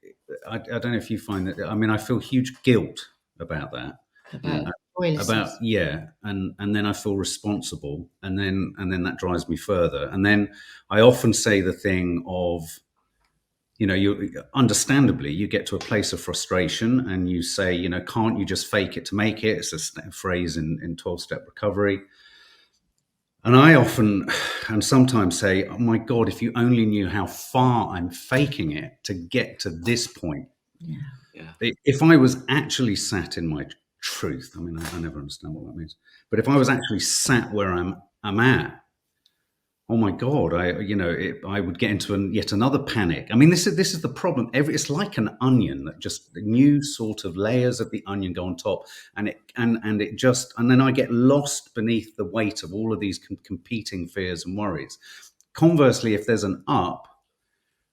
[SPEAKER 2] I don't know if you find that. I mean, I feel huge guilt about that. And then I feel responsible, and then that drives me further. And then I often say the thing of, you understandably you get to a place of frustration, and you say, can't you just fake it to make it? It's a phrase in 12-step recovery. And I often and sometimes say, oh my God, if you only knew how far I'm faking it to get to this point. If I was actually sat in my truth, I mean, I never understand what that means, but if I was actually sat where I'm at, oh my God, I would get into yet another panic. I mean, this is the problem. It's like an onion that just new sort of layers of the onion go on top, and then I get lost beneath the weight of all of these competing fears and worries. Conversely, if there's an up,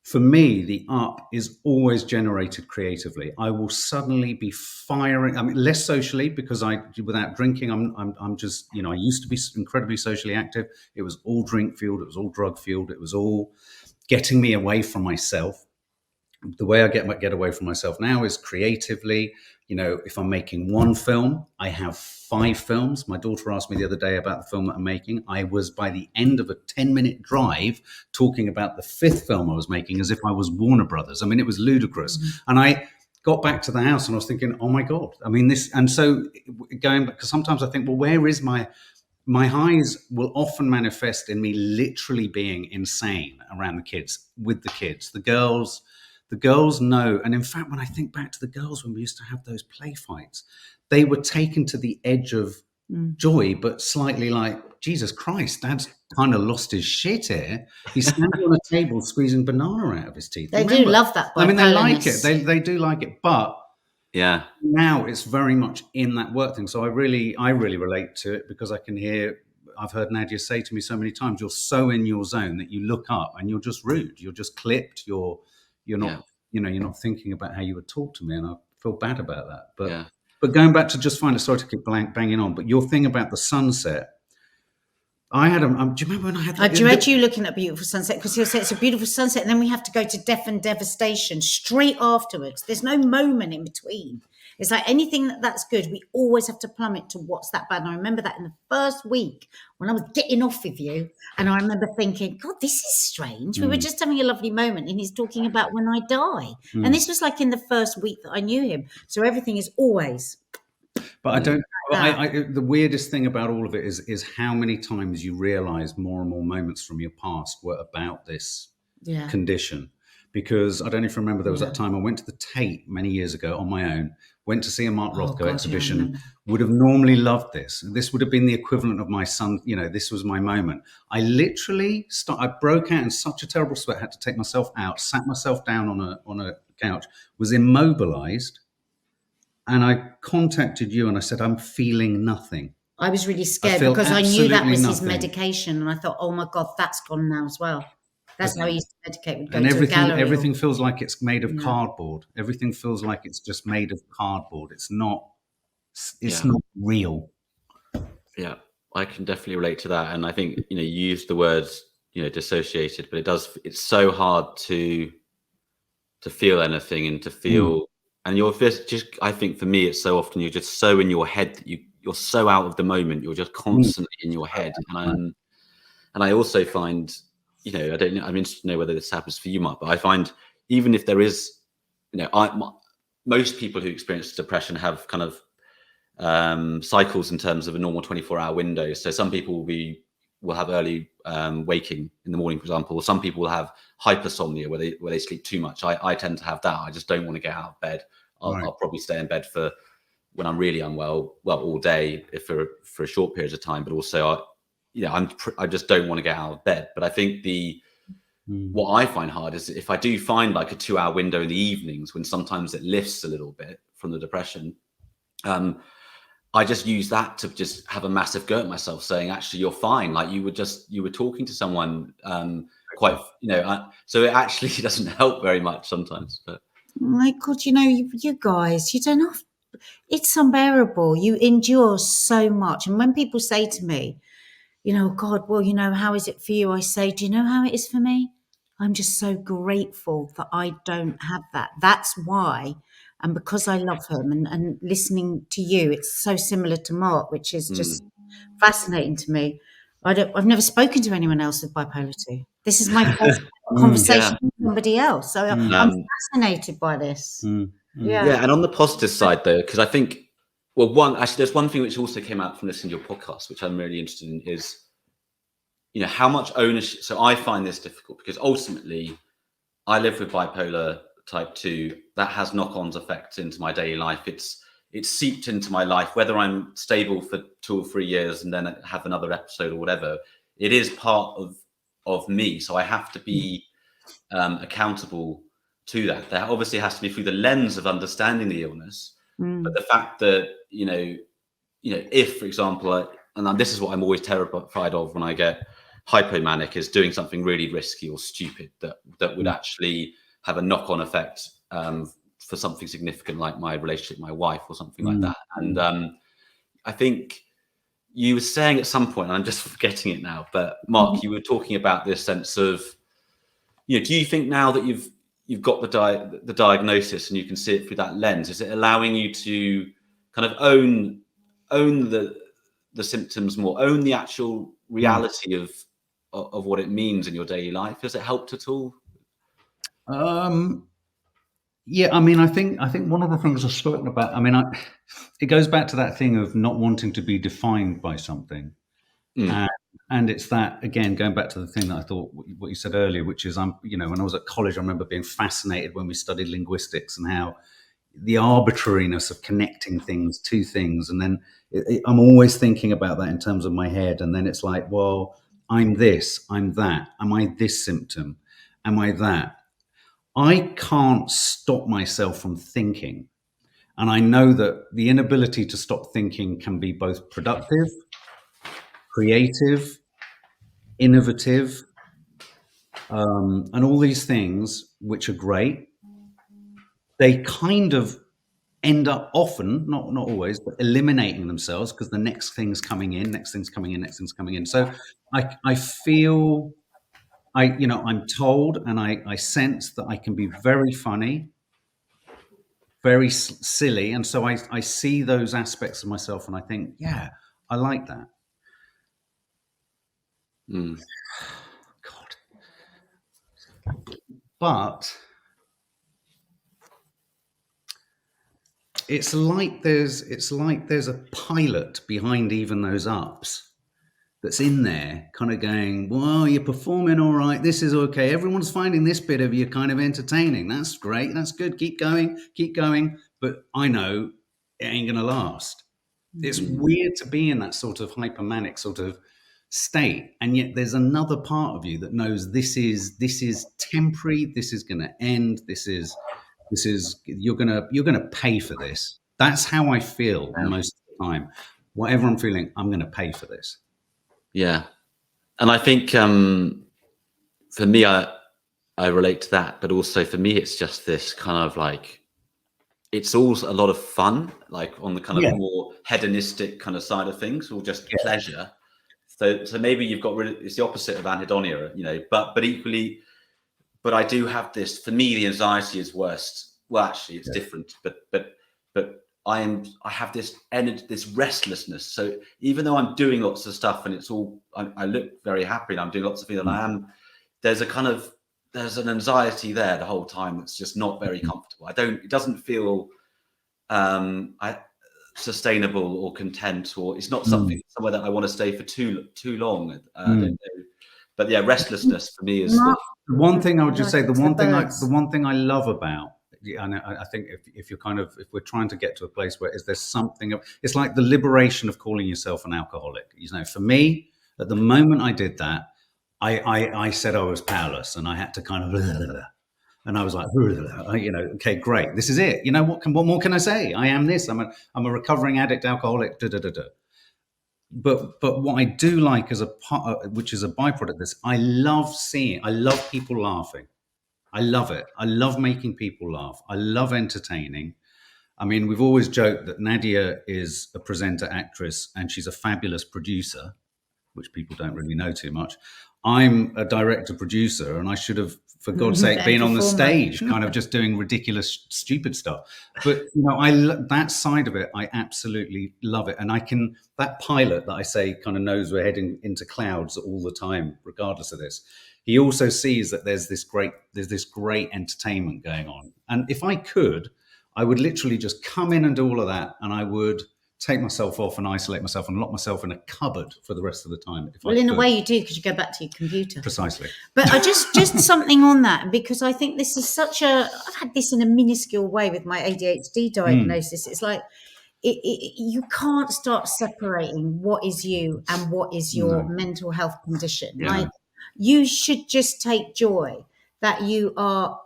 [SPEAKER 2] for me, the up is always generated creatively. I will suddenly be firing. I mean, less socially, because without drinking, I'm just, I used to be incredibly socially active. It was all drink fueled. It was all drug fueled. It was all getting me away from myself. The way I get away from myself now is creatively. If I'm making one film, I have 5 films. My daughter asked me the other day about the film that I'm making. I was, by the end of a 10-minute drive, talking about the 5th film I was making as if I was Warner Brothers. I mean, it was ludicrous. And I got back to the house and I was thinking, oh my God, I mean, this. And so going back, because sometimes I think, well, where is my highs will often manifest in me literally being insane around the kids, with the kids, the girls know. And in fact, when I think back to the girls, when we used to have those play fights, they were taken to the edge of joy, but slightly like, Jesus Christ, Dad's kind of lost his shit here. He's standing on a table squeezing banana out of his teeth.
[SPEAKER 3] They do love that.
[SPEAKER 2] I mean, they like it.
[SPEAKER 3] bipolarness.
[SPEAKER 2] They do like it, but
[SPEAKER 1] Yeah.
[SPEAKER 2] now it's very much in that work thing. So I really relate to it, because I can hear. I've heard Nadia say to me so many times, "You're so in your zone that you look up and you're just rude. You're just clipped. You're not. You're not thinking about how you would talk to me." And I feel bad about that. But going back to just finally, sorry to keep banging on, but your thing about the sunset. I had do you remember when I had?
[SPEAKER 3] I dread you looking at beautiful sunset, because he'll say it's a beautiful sunset, and then we have to go to death and devastation straight afterwards. There's no moment in between. It's like anything that's good, we always have to plummet to what's that bad. And I remember that in the first week when I was getting off with you, and I remember thinking, God, this is strange. We were just having a lovely moment, and he's talking about when I die. And this was like in the first week that I knew him. So everything is always.
[SPEAKER 2] But I don't. The weirdest thing about all of it is how many times you realise more and more moments from your past were about this condition. Because I don't even remember, there was that time I went to the Tate many years ago on my own, went to see a Mark Rothko exhibition, would have normally loved this. This would have been the equivalent of my son, this was my moment. I literally I broke out in such a terrible sweat, had to take myself out, sat myself down on a couch, was immobilised, and I contacted you and I said, I'm feeling nothing.
[SPEAKER 3] I was really scared because I knew that was his medication, and I thought, oh my God, that's gone now as well. That's how he used to medicate. We'd go to a gallery.
[SPEAKER 2] Everything feels like it's made of cardboard. Everything feels like it's just made of cardboard. It's not real.
[SPEAKER 1] Yeah, I can definitely relate to that. And I think, you used the words, dissociated, but it's so hard to feel anything and to feel, and you're just, I think for me, it's so often you're just so in your head that you're so out of the moment. You're just constantly in your head. And I also find, I don't know, I'm interested to know whether this happens for you, Mark, but I find even if there is, most people who experience depression have kind of cycles in terms of a normal 24-hour window. So some people will have early waking in the morning, for example, or some people will have hypersomnia where they sleep too much. I tend to have that. I just don't want to get out of bed. I'll probably stay in bed for when I'm really unwell, all day for a short period of time, but also I just don't want to get out of bed. But I think what I find hard is if I do find like a 2-hour window in the evenings when sometimes it lifts a little bit from the depression, I just use that to just have a massive go at myself, saying, actually, you're fine. Like you were talking to someone so it actually doesn't help very much sometimes. But
[SPEAKER 3] my God, you guys, you don't have, it's unbearable. You endure so much. And when people say to me, God, well, how is it for you? I say, do you know how it is for me? I'm just so grateful that I don't have that. That's why. And because I love him and listening to you, it's so similar to Mark, which is just fascinating to me. I've never spoken to anyone else with bipolar 2. This is my first conversation with somebody else. So I'm fascinated by this.
[SPEAKER 1] Yeah. And on the positive side, though, because I think, there's one thing which also came out from listening to your podcast, which I'm really interested in, is, how much ownership. So I find this difficult because ultimately I live with bipolar type 2. That has knock-on effects into my daily life. It's seeped into my life, whether I'm stable for 2 or 3 years and then have another episode or whatever. It is part of me. So I have to be accountable to that. That obviously has to be through the lens of understanding the illness. But the fact that, if, for example, and this is what I'm always terrified of when I get hypomanic, is doing something really risky or stupid that would actually have a knock-on effect for something significant, like my relationship with my wife or something like that. And I think you were saying at some point, and I'm just forgetting it now, but Mark, you were talking about this sense of, do you think now that you've got the diagnosis and you can see it through that lens, is it allowing you to kind of own the symptoms more, own the actual reality of what it means in your daily life? Has it helped at all?
[SPEAKER 2] Yeah, I mean, I think one of the things I've spoken about, it goes back to that thing of not wanting to be defined by something. And it's that, again, going back to the thing that I thought what you said earlier, which is, when I was at college, I remember being fascinated when we studied linguistics and how the arbitrariness of connecting things to things. And then I'm always thinking about that in terms of my head. And then it's like, well, I'm this, I'm that. Am I this symptom? Am I that? I can't stop myself from thinking. And I know that the inability to stop thinking can be both productive, creative, innovative, and all these things, which are great. They kind of end up often, not always, but eliminating themselves because the next thing's coming in, next thing's coming in, next thing's coming in. So I feel, I'm told and I sense that I can be very funny, very silly. And so I see those aspects of myself and I think, yeah, I like that.
[SPEAKER 1] Mm.
[SPEAKER 2] God. But it's like there's a pilot behind even those ups that's in there kind of going, well, you're performing all right, this is okay, everyone's finding this bit of you kind of entertaining, that's great, that's good, keep going, but I know it ain't gonna last. It's weird to be in that sort of hypermanic sort of state, and yet there's another part of you that knows this is temporary, this is gonna end, this is you're gonna pay for this. That's how I feel most of the time. Whatever I'm feeling, I'm gonna pay for this.
[SPEAKER 1] Yeah. And I think for me, I relate to that, but also for me, it's just this kind of like, it's all a lot of fun, like on the kind of more hedonistic kind of side of things, or just pleasure. So maybe you've got rid of, it's the opposite of anhedonia, but equally, but I do have this, for me, the anxiety is worst. Well, actually it's different, but I have this energy, this restlessness. So even though I'm doing lots of stuff and it's all, I look very happy and I'm doing lots of things, and there's an anxiety there the whole time that's just not very comfortable. It doesn't feel sustainable or content, or it's not somewhere that I want to stay for too long. I don't know. But yeah, restlessness for me is
[SPEAKER 2] the one thing I would just say. The one thing I love about, and I think if we're trying to get to a place where there's something, it's like the liberation of calling yourself an alcoholic. For me, at the moment I did that, I said I was powerless, and I had to kind of, and I was like, okay, great, this is it. What more can I say? I am this. I'm a recovering addict, alcoholic. But what I do like as a part, which is a byproduct of this, I love people laughing. I love it. I love making people laugh. I love entertaining. I mean, we've always joked that Nadia is a presenter, actress, and she's a fabulous producer, which people don't really know too much. I'm a director, producer, and I should have, for God's sake, been on the stage, kind of just doing ridiculous, stupid stuff. But that side of it, I absolutely love it. And that pilot that I say kind of knows we're heading into clouds all the time, regardless of this. He also sees that there's this great entertainment going on. And if I could, I would literally just come in and do all of that, and I would take myself off and isolate myself and lock myself in a cupboard for the rest of the time.
[SPEAKER 3] In a way you do, because you go back to your computer.
[SPEAKER 2] Precisely.
[SPEAKER 3] But I just something on that, because I think this is I've had this in a minuscule way with my ADHD diagnosis. It's like, you can't start separating what is you and what is your mental health condition. Yeah. Like, you should just take joy that you are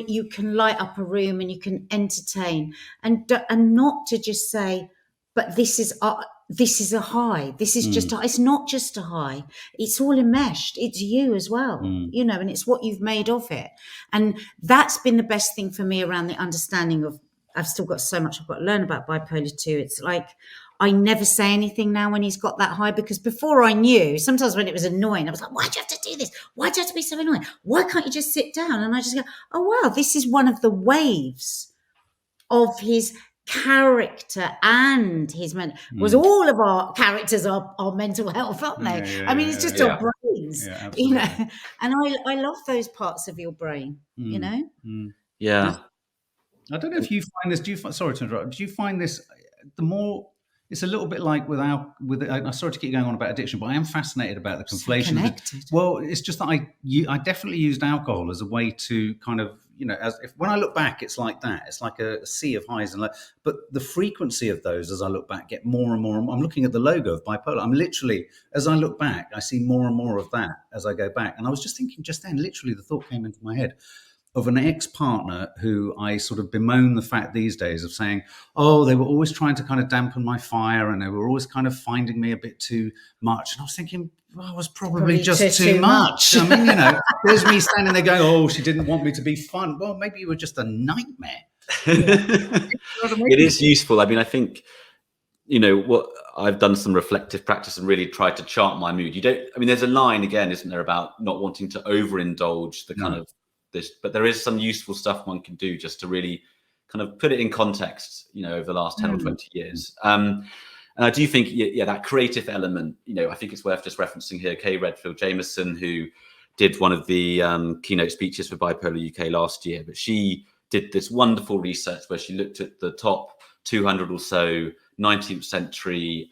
[SPEAKER 3] you can light up a room and you can entertain, and not to just say, but this is a high. This is just it's not just a high. It's all enmeshed. It's you as well, and it's what you've made of it. And that's been the best thing for me around the understanding of, I've still got so much I've got to learn about bipolar 2. It's like, I never say anything now when he's got that high, because before I knew, sometimes when it was annoying, I was like, why do you have to do this? Why do you have to be so annoying? Why can't you just sit down? And I just go, oh, wow, this is one of the waves of his character and his mental, was all of our characters are mental health, aren't they? I mean, it's just our brains, and I love those parts of your brain,
[SPEAKER 1] Yeah.
[SPEAKER 2] I don't know if you find this, sorry to interrupt, do you find this, the more it's a little bit like I'm sorry to keep going on about addiction, but I am fascinated about the conflation.
[SPEAKER 3] Connected.
[SPEAKER 2] Well, it's just that I definitely used alcohol as a way to kind of, when I look back, it's like that. It's like a sea of highs and lows. But the frequency of those, as I look back, get more and more. I'm looking at the logo of Bipolar. I'm literally, as I look back, I see more and more of that as I go back. And I was just thinking just then, literally, the thought came into my head of an ex-partner who I sort of bemoan the fact these days of saying, oh, they were always trying to kind of dampen my fire and they were always kind of finding me a bit too much. And I was thinking, well, I was probably just too much. I mean, there's me standing there going, oh, she didn't want me to be fun. Well, maybe you were just a nightmare.
[SPEAKER 1] It is useful. I mean, I think, what I've done some reflective practice and really tried to chart my mood. There's a line again, isn't there, about not wanting to overindulge the kind of this, but there is some useful stuff one can do just to really kind of put it in context, over the last 10 or 20 years. And I do think, that creative element, I think it's worth just referencing here, Kay Redfield Jameson, who did one of the keynote speeches for Bipolar UK last year, but she did this wonderful research where she looked at the top 200 or so 19th century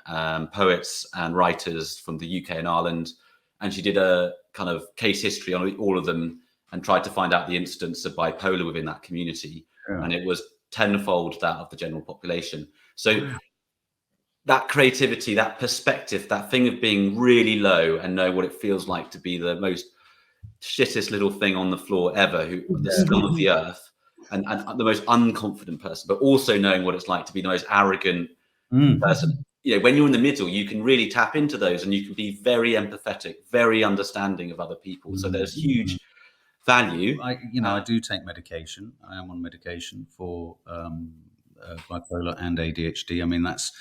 [SPEAKER 1] poets and writers from the UK and Ireland. And she did a kind of case history on all of them and tried to find out the incidence of bipolar within that community. Yeah. And it was tenfold that of the general population. So that creativity, that perspective, that thing of being really low and know what it feels like to be the most shittest little thing on the floor ever, the scum of the earth, and the most unconfident person, but also knowing what it's like to be the most arrogant person. When you're in the middle, you can really tap into those and you can be very empathetic, very understanding of other people. So there's huge value.
[SPEAKER 2] I do take medication. I am on medication for bipolar and ADHD. I mean, that's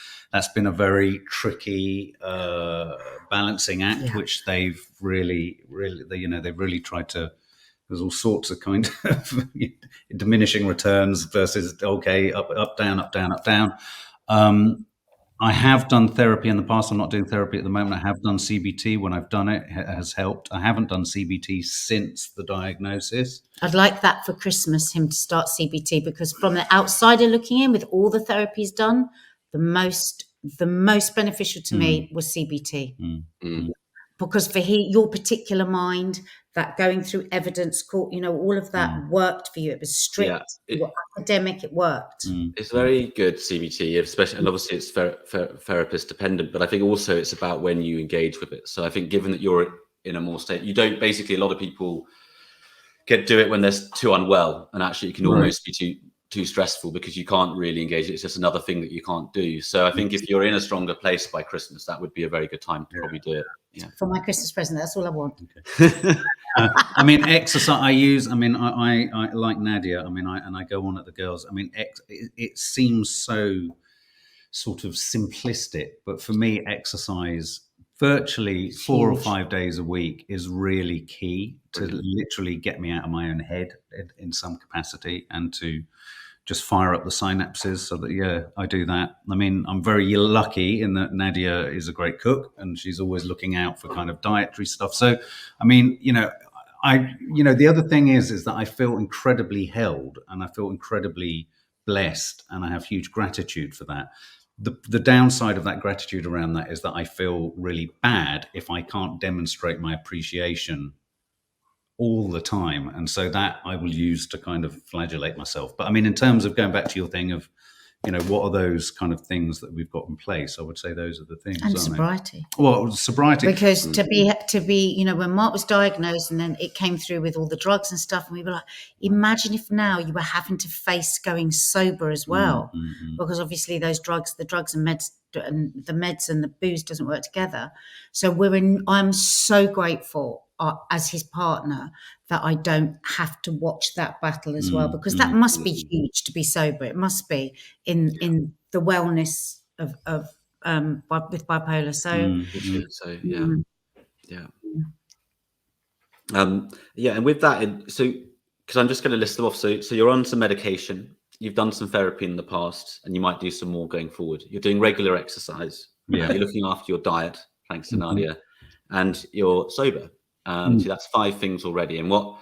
[SPEAKER 2] been a very tricky balancing act, which they've really tried to. There's all sorts of kind of diminishing returns versus up, down, up, down, up, down. I have done therapy in the past. I'm not doing therapy at the moment. I have done CBT. When I've done it, it has helped. I haven't done CBT since the diagnosis.
[SPEAKER 3] I'd like that for Christmas, him to start CBT, because from the outsider looking in, with all the therapies done, the most beneficial to me was CBT. Because for your particular mind, that going through evidence court, all of that worked for you. It was strict, you were academic, it worked.
[SPEAKER 1] It's very good, CBT, especially, and obviously it's therapist dependent, but I think also it's about when you engage with it. So I think given that you're in a more state, you don't, basically a lot of people do it when they're too unwell, and actually it can almost be too stressful because you can't really engage. It's just another thing that you can't do. So I think if you're in a stronger place by Christmas, that would be a very good time to probably do it. Yeah.
[SPEAKER 3] For my Christmas present, that's all I want.
[SPEAKER 2] I mean, exercise I use. I mean, I like Nadia. I mean, I go on at the girls. I mean, it seems so sort of simplistic, but for me, exercise virtually 4 or 5 days a week is really key to literally get me out of my own head in some capacity and to just fire up the synapses. So that, I do that. I mean, I'm very lucky in that Nadia is a great cook and she's always looking out for kind of dietary stuff. So, I mean, the other thing is that I feel incredibly held and I feel incredibly blessed and I have huge gratitude for that. The downside of that gratitude around that is that I feel really bad if I can't demonstrate my appreciation all the time. And so that I will use to kind of flagellate myself. But I mean, in terms of going back to your thing of, what are those kind of things that we've got in place? I would say those are the things.
[SPEAKER 3] And sobriety.
[SPEAKER 2] Well, sobriety.
[SPEAKER 3] Because to be, when Mark was diagnosed and then it came through with all the drugs and stuff, and we were like, imagine if now you were having to face going sober as well. Because obviously the drugs and meds and the meds and the booze doesn't work together. So I'm so grateful as his partner that I don't have to watch that battle as well, because that must be huge to be sober. It must be in the wellness of with bipolar. So
[SPEAKER 1] and with that, so because I'm just going to list them off. So you're on some medication, you've done some therapy in the past, and you might do some more going forward. You're doing regular exercise. You're looking after your diet, thanks to Nadia, and you're sober. So that's 5 things already. And what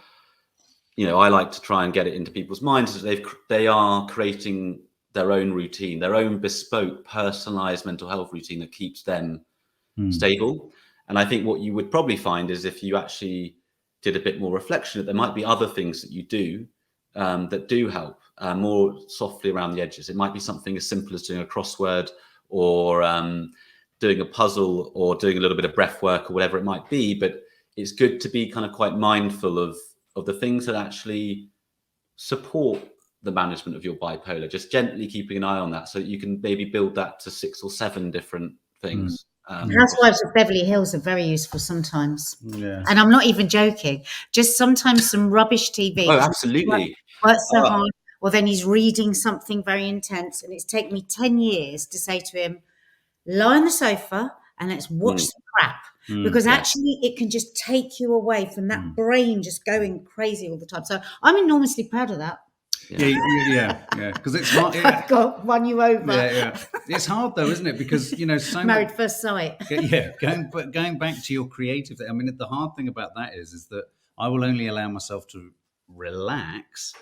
[SPEAKER 1] I like to try and get it into people's minds is they are creating their own routine, their own bespoke, personalized mental health routine that keeps them stable. And I think what you would probably find is if you actually did a bit more reflection, that there might be other things that you do that do help more softly around the edges. It might be something as simple as doing a crossword, or doing a puzzle, or doing a little bit of breath work, or whatever it might be. But it's good to be kind of quite mindful of the things that actually support the management of your bipolar, just gently keeping an eye on that, so that you can maybe build that to 6 or 7 different things.
[SPEAKER 3] Housewives of Beverly Hills are very useful sometimes.
[SPEAKER 2] Yeah.
[SPEAKER 3] And I'm not even joking. Just sometimes some rubbish TV.
[SPEAKER 1] Oh, absolutely.
[SPEAKER 3] Works so hard. Or then he's reading something very intense. And it's taken me 10 years to say to him, lie on the sofa and let's watch some crap. Because actually it can just take you away from that brain just going crazy all the time. So I'm enormously proud of that.
[SPEAKER 2] Yeah. Because it's hard.
[SPEAKER 3] I've got won you over.
[SPEAKER 2] Yeah. It's hard though, isn't it? Because so
[SPEAKER 3] Married first sight.
[SPEAKER 2] Going back to your creative. I mean, the hard thing about that is that I will only allow myself to relax.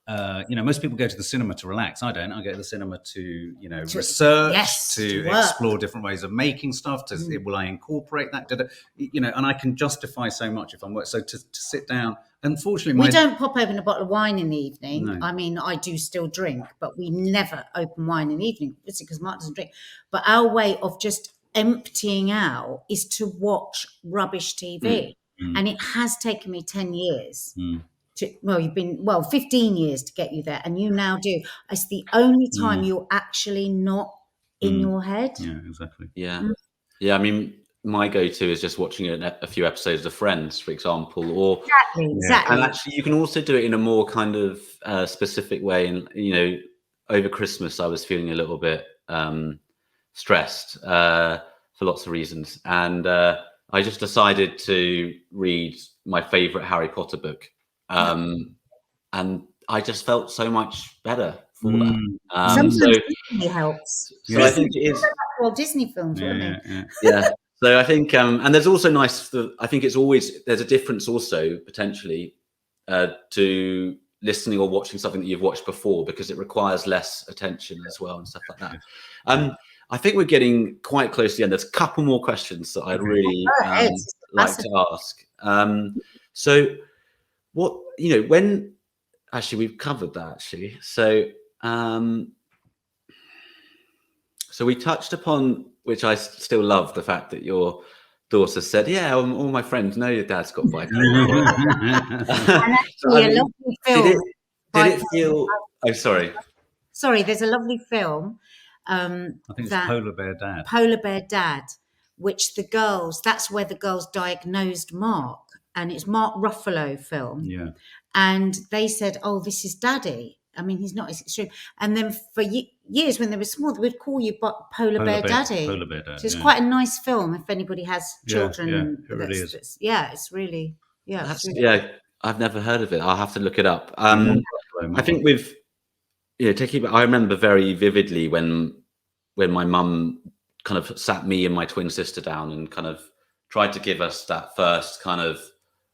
[SPEAKER 2] Most people go to the cinema to relax. I don't. I go to the cinema to research, to explore different ways of making stuff. Will I incorporate that? And I can justify so much if I'm working. So to sit down. Unfortunately,
[SPEAKER 3] we don't pop open a bottle of wine in the evening.
[SPEAKER 2] No.
[SPEAKER 3] I mean, I do still drink, but we never open wine in the evening, obviously because Mark doesn't drink. But our way of just emptying out is to watch rubbish TV. And it has taken me 10 years. You've been 15 years to get you there, and you now do. It's the only time you're actually not in your head.
[SPEAKER 2] Yeah, exactly.
[SPEAKER 1] Yeah. I mean, my go-to is just watching a few episodes of Friends, for example, or
[SPEAKER 3] exactly.
[SPEAKER 1] And actually, you can also do it in a more kind of specific way. And over Christmas, I was feeling a little bit stressed for lots of reasons, and I just decided to read my favorite Harry Potter book. And I just felt so much better for that.
[SPEAKER 3] Sometimes Disney helps.
[SPEAKER 1] So I think it is.
[SPEAKER 3] Walt Disney films,
[SPEAKER 1] Yeah. So I think, and there's also I think there's a difference also potentially to listening or watching something that you've watched before, because it requires less attention as well and stuff like that. I think we're getting quite close to the end. There's a couple more questions that I'd really like to ask. So what, when actually we've covered that actually. So, so we touched upon, which I still love, the fact that your daughter said, "Yeah, all my friends know your dad's got bipolar."
[SPEAKER 3] A lovely film.
[SPEAKER 1] Did it feel? Oh, sorry.
[SPEAKER 3] Sorry, there's a lovely film.
[SPEAKER 2] I think it's Polar Bear Dad.
[SPEAKER 3] Polar Bear Dad, which that's where the girls diagnosed Mark, and it's Mark Ruffalo film.
[SPEAKER 2] Yeah.
[SPEAKER 3] And they said, "Oh, this is Daddy." I mean, he's not as extreme. And then for years when they were small, they would call you Polar Bear Daddy.
[SPEAKER 2] Polar Bear Dad.
[SPEAKER 3] So it's quite a nice film if anybody has children.
[SPEAKER 2] Yeah, it really is.
[SPEAKER 3] It's really,
[SPEAKER 1] I've never heard of it. I'll have to look it up. I think I remember very vividly when my mum kind of sat me and my twin sister down and kind of tried to give us that first kind of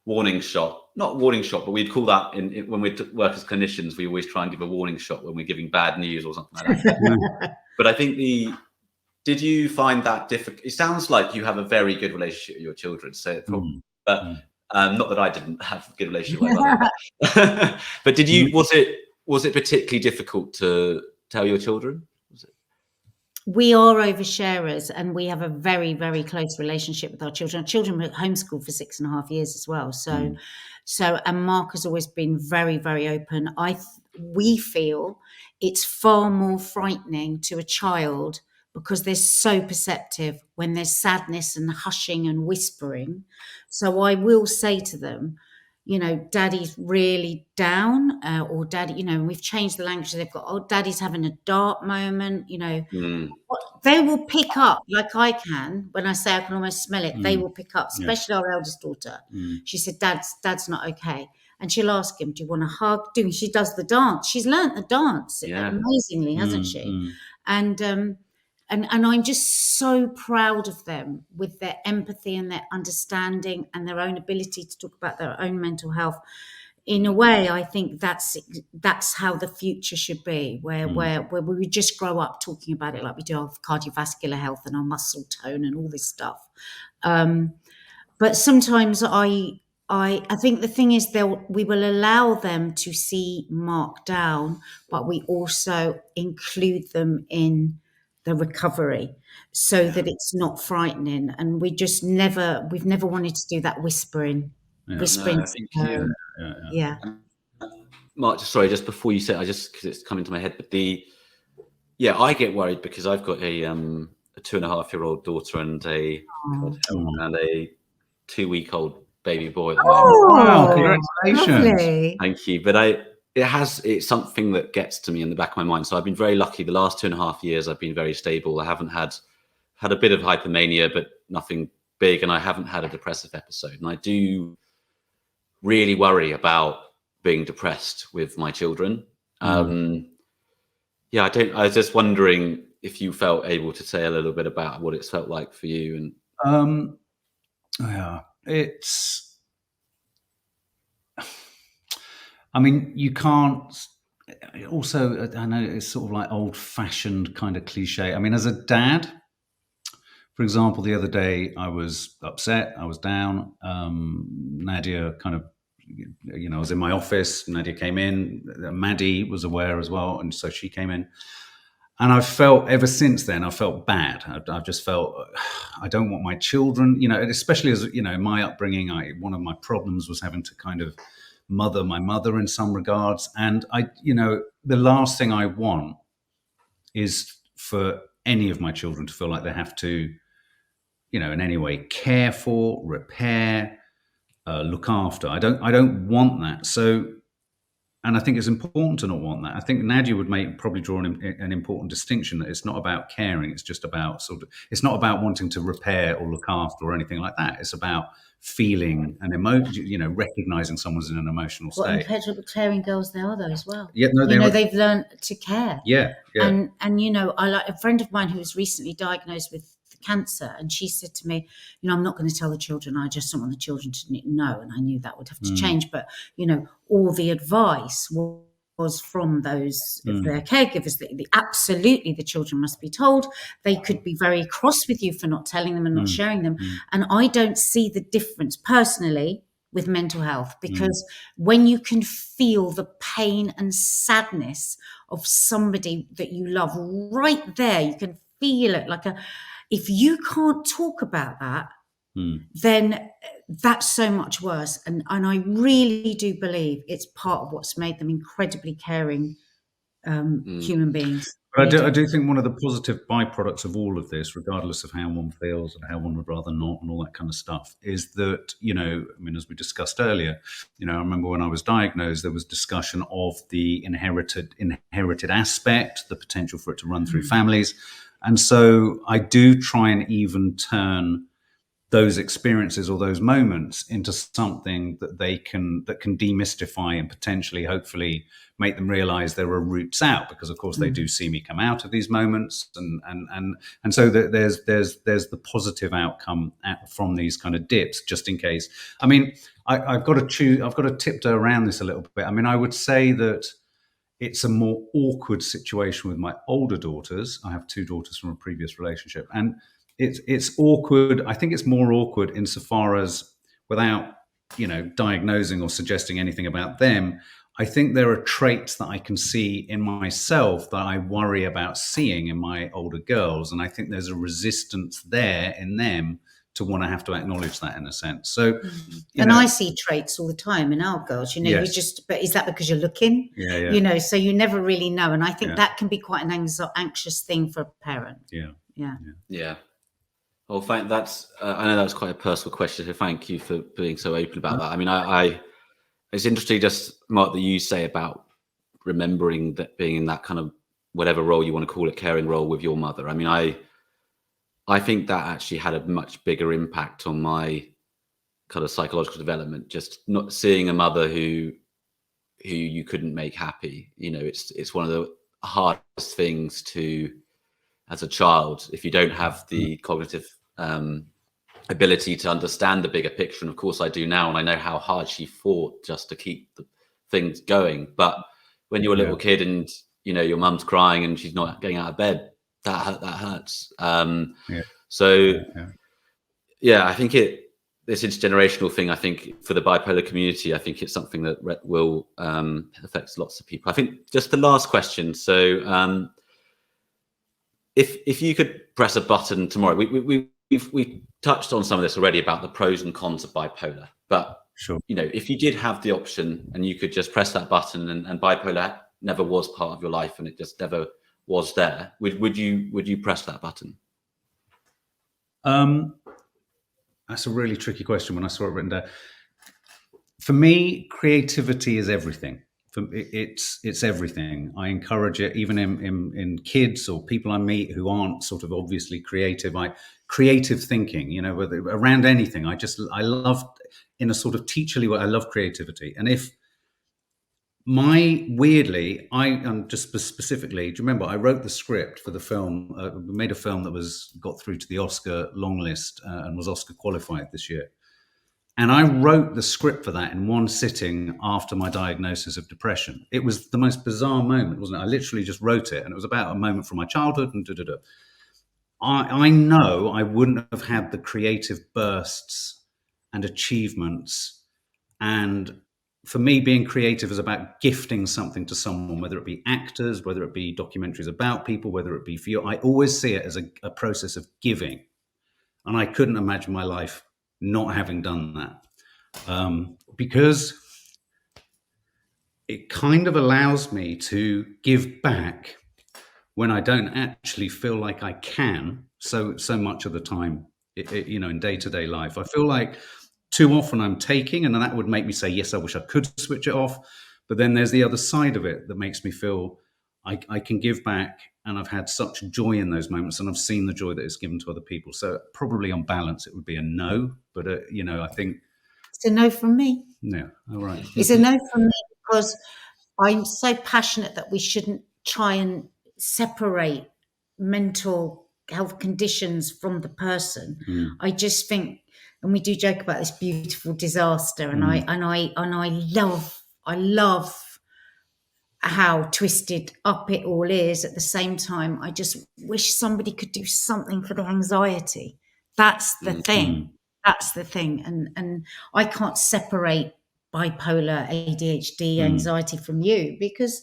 [SPEAKER 1] warning shot. Not warning shot, but we'd call that when we work as clinicians, we always try and give a warning shot when we're giving bad news or something like that. But I think did you find that difficult? It sounds like you have a very good relationship with your children. So, not that I didn't have a good relationship with my mother. But was it particularly difficult to tell your children?
[SPEAKER 3] We are oversharers, and we have a very, very close relationship with our children. Our children were homeschooled for 6.5 years as well. And Mark has always been very, very open. We feel it's far more frightening to a child because they're so perceptive when there's sadness and hushing and whispering. So I will say to them, Daddy's really down, or Daddy, we've changed the language. They've got, Daddy's having a dark moment, They will pick up, like I can, when I say I can almost smell it, they will pick up, especially our eldest daughter. She said, Dad's not okay. And she'll ask him, do you want a hug? She does the dance. She's learnt the dance amazingly, hasn't she? And I'm just so proud of them with their empathy and their understanding and their own ability to talk about their own mental health. in a way, I think that's how the future should be, where we just grow up talking about it like we do our cardiovascular health and our muscle tone and all this stuff. But sometimes I think the thing is we will allow them to see Mark down, but we also include them in the recovery so that it's not frightening. And we've never wanted to do that whispering.
[SPEAKER 1] No, I think
[SPEAKER 3] Yeah.
[SPEAKER 1] Mark, sorry, just before you say, because it's coming to my head, but I get worried because I've got a 2.5-year-old daughter and a 2-week-old baby boy at the moment.
[SPEAKER 3] Oh,
[SPEAKER 2] wow, congratulations.
[SPEAKER 3] lovely.
[SPEAKER 1] Thank you. But it's something that gets to me in the back of my mind. So I've been very lucky. The last 2.5 years, I've been very stable. I haven't had a bit of hypomania, but nothing big, and I haven't had a depressive episode. And I do really worry about being depressed with my children. I was just wondering if you felt able to say a little bit about what it's felt like for you. And
[SPEAKER 2] you can't. Also, I know it's sort of like old-fashioned kind of cliche. I mean, as a dad, for example, the other day I was upset, I was down. Nadia kind of, I was in my office. Nadia came in. Maddie was aware as well, and so she came in. And I've felt ever since then, I felt bad. I've just felt I don't want my children, especially as, my upbringing, one of my problems was having to kind of mother my mother in some regards. And the last thing I want is for any of my children to feel like they have to, in any way care for, repair, look after. I don't want that. So, and I think it's important to not want that. I think Nadia would probably draw an important distinction that it's not about caring. It's just about it's not about wanting to repair or look after or anything like that. It's about feeling and emotion, recognizing someone's in an emotional state.
[SPEAKER 3] What incredible caring girls they are, though, as well.
[SPEAKER 2] Yeah, no,
[SPEAKER 3] they've learned to care.
[SPEAKER 2] Yeah.
[SPEAKER 3] And I like a friend of mine who was recently diagnosed with cancer, and she said to me, I'm not going to tell the children. I just don't want the children to know. And I knew that would have to change. But all the advice was from those their caregivers that absolutely the children must be told. They could be very cross with you for not telling them and not sharing them. And I don't see the difference personally with mental health, because when you can feel the pain and sadness of somebody that you love right there, you can feel it if you can't talk about that, then that's so much worse. And I really do believe it's part of what's made them incredibly caring human beings.
[SPEAKER 2] But I do think one of the positive byproducts of all of this, regardless of how one feels and how one would rather not and all that kind of stuff, is that, as we discussed earlier, I remember when I was diagnosed, there was discussion of the inherited aspect, the potential for it to run through families. And so I do try and even turn those experiences or those moments into something that can demystify and potentially, hopefully, make them realize there are routes out, because of course they do see me come out of these moments, and so there's the positive outcome from these kind of dips, just in case. I mean, I've got to tiptoe around this a little bit. I mean, I would say that it's a more awkward situation with my older daughters. I have 2 daughters from a previous relationship, and it's awkward. I think it's more awkward insofar as, without diagnosing or suggesting anything about them, I think there are traits that I can see in myself that I worry about seeing in my older girls, and I think there's a resistance there in them to want to have to acknowledge that, in a sense. So,
[SPEAKER 3] I see traits all the time in our girls.
[SPEAKER 2] Yes.
[SPEAKER 3] But is that because you're looking?
[SPEAKER 2] Yeah.
[SPEAKER 3] So you never really know, and I think that can be quite an anxious thing for a parent.
[SPEAKER 1] Yeah. Well, I know that was quite a personal question, so thank you for being so open about that. I mean, it's interesting, just Mark, that you say about remembering that being in that kind of whatever role you want to call it, caring role with your mother. I mean, I think that actually had a much bigger impact on my kind of psychological development. Just not seeing a mother who you couldn't make happy. It's one of the hardest things to, as a child, if you don't have the cognitive ability to understand the bigger picture. And of course I do now, and I know how hard she fought just to keep things going. But when you're a little kid and you know your mum's crying and she's not getting out of bed, that hurts. Yeah, I think this intergenerational thing, I think for the bipolar community, I think it's something that will affect lots of people. I think just the last question. So if you could press a button tomorrow, we've touched on some of this already about the pros and cons of bipolar, but you know, if you did have the option and you could just press that button and bipolar never was part of your life and it just never was there, would you press that button?
[SPEAKER 2] That's a really tricky question when I saw it written down. For me, creativity is everything. It's everything. I encourage it, even in kids or people I meet who aren't sort of obviously creative. Creative thinking, you know, whether around anything. I love, in a sort of teacherly way, I love creativity. And if weirdly, just specifically, do you remember I wrote the script for the film? We made a film that got through to the Oscar long list and was Oscar qualified this year. And I wrote the script for that in one sitting after my diagnosis of depression. It was the most bizarre moment, wasn't it? I literally just wrote it, and it was about a moment from my childhood and I know I wouldn't have had the creative bursts and achievements. And for me, being creative is about gifting something to someone, whether it be actors, whether it be documentaries about people, whether it be for you. I always see it as a process of giving. And I couldn't imagine my life not having done that, because it kind of allows me to give back when I don't actually feel like I can so much of the time, you know, in day-to-day life. I feel like too often I'm taking, and then that would make me say, yes, I wish I could switch it off. But then there's the other side of it that makes me feel I can give back, and I've had such joy in those moments, and I've seen the joy that it's given to other people. So probably on balance, it would be a no. But, you know, I think...
[SPEAKER 3] It's a no from me.
[SPEAKER 2] Yeah, all right.
[SPEAKER 3] It's a no from me because I'm so passionate that we shouldn't try and separate mental health conditions from the person. I just think, and we do joke about this beautiful disaster, and I love how twisted up it all is. At the same time, I just wish somebody could do something for the anxiety. That's the thing. That's the thing. And I can't separate bipolar, ADHD, anxiety from you, because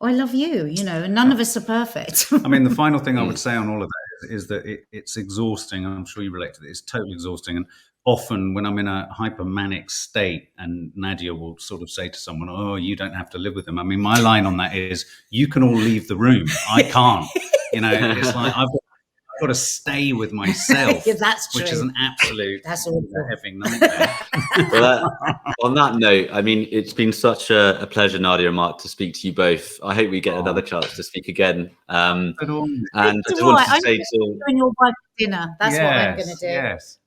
[SPEAKER 3] I love you, you know, and none of us are perfect.
[SPEAKER 2] I mean, the final thing I would say on all of that is that it's exhausting. I'm sure you relate to this. It's totally exhausting. And often when I'm in a hypermanic state, and Nadia will sort of say to someone, oh, you don't have to live with them. I mean, my line on that is, you can all leave the room. I can't. You know, it's like I've got to stay with myself,
[SPEAKER 3] Yeah, that's true.
[SPEAKER 2] Which is an absolute heavy nightmare.
[SPEAKER 1] Well, on that note, I mean, it's been such a pleasure, Nadia and Mark, to speak to you both. I hope we get another chance to speak again. And I just wanted to say to
[SPEAKER 3] your wife dinner. That's what I'm going to do.
[SPEAKER 2] Yes.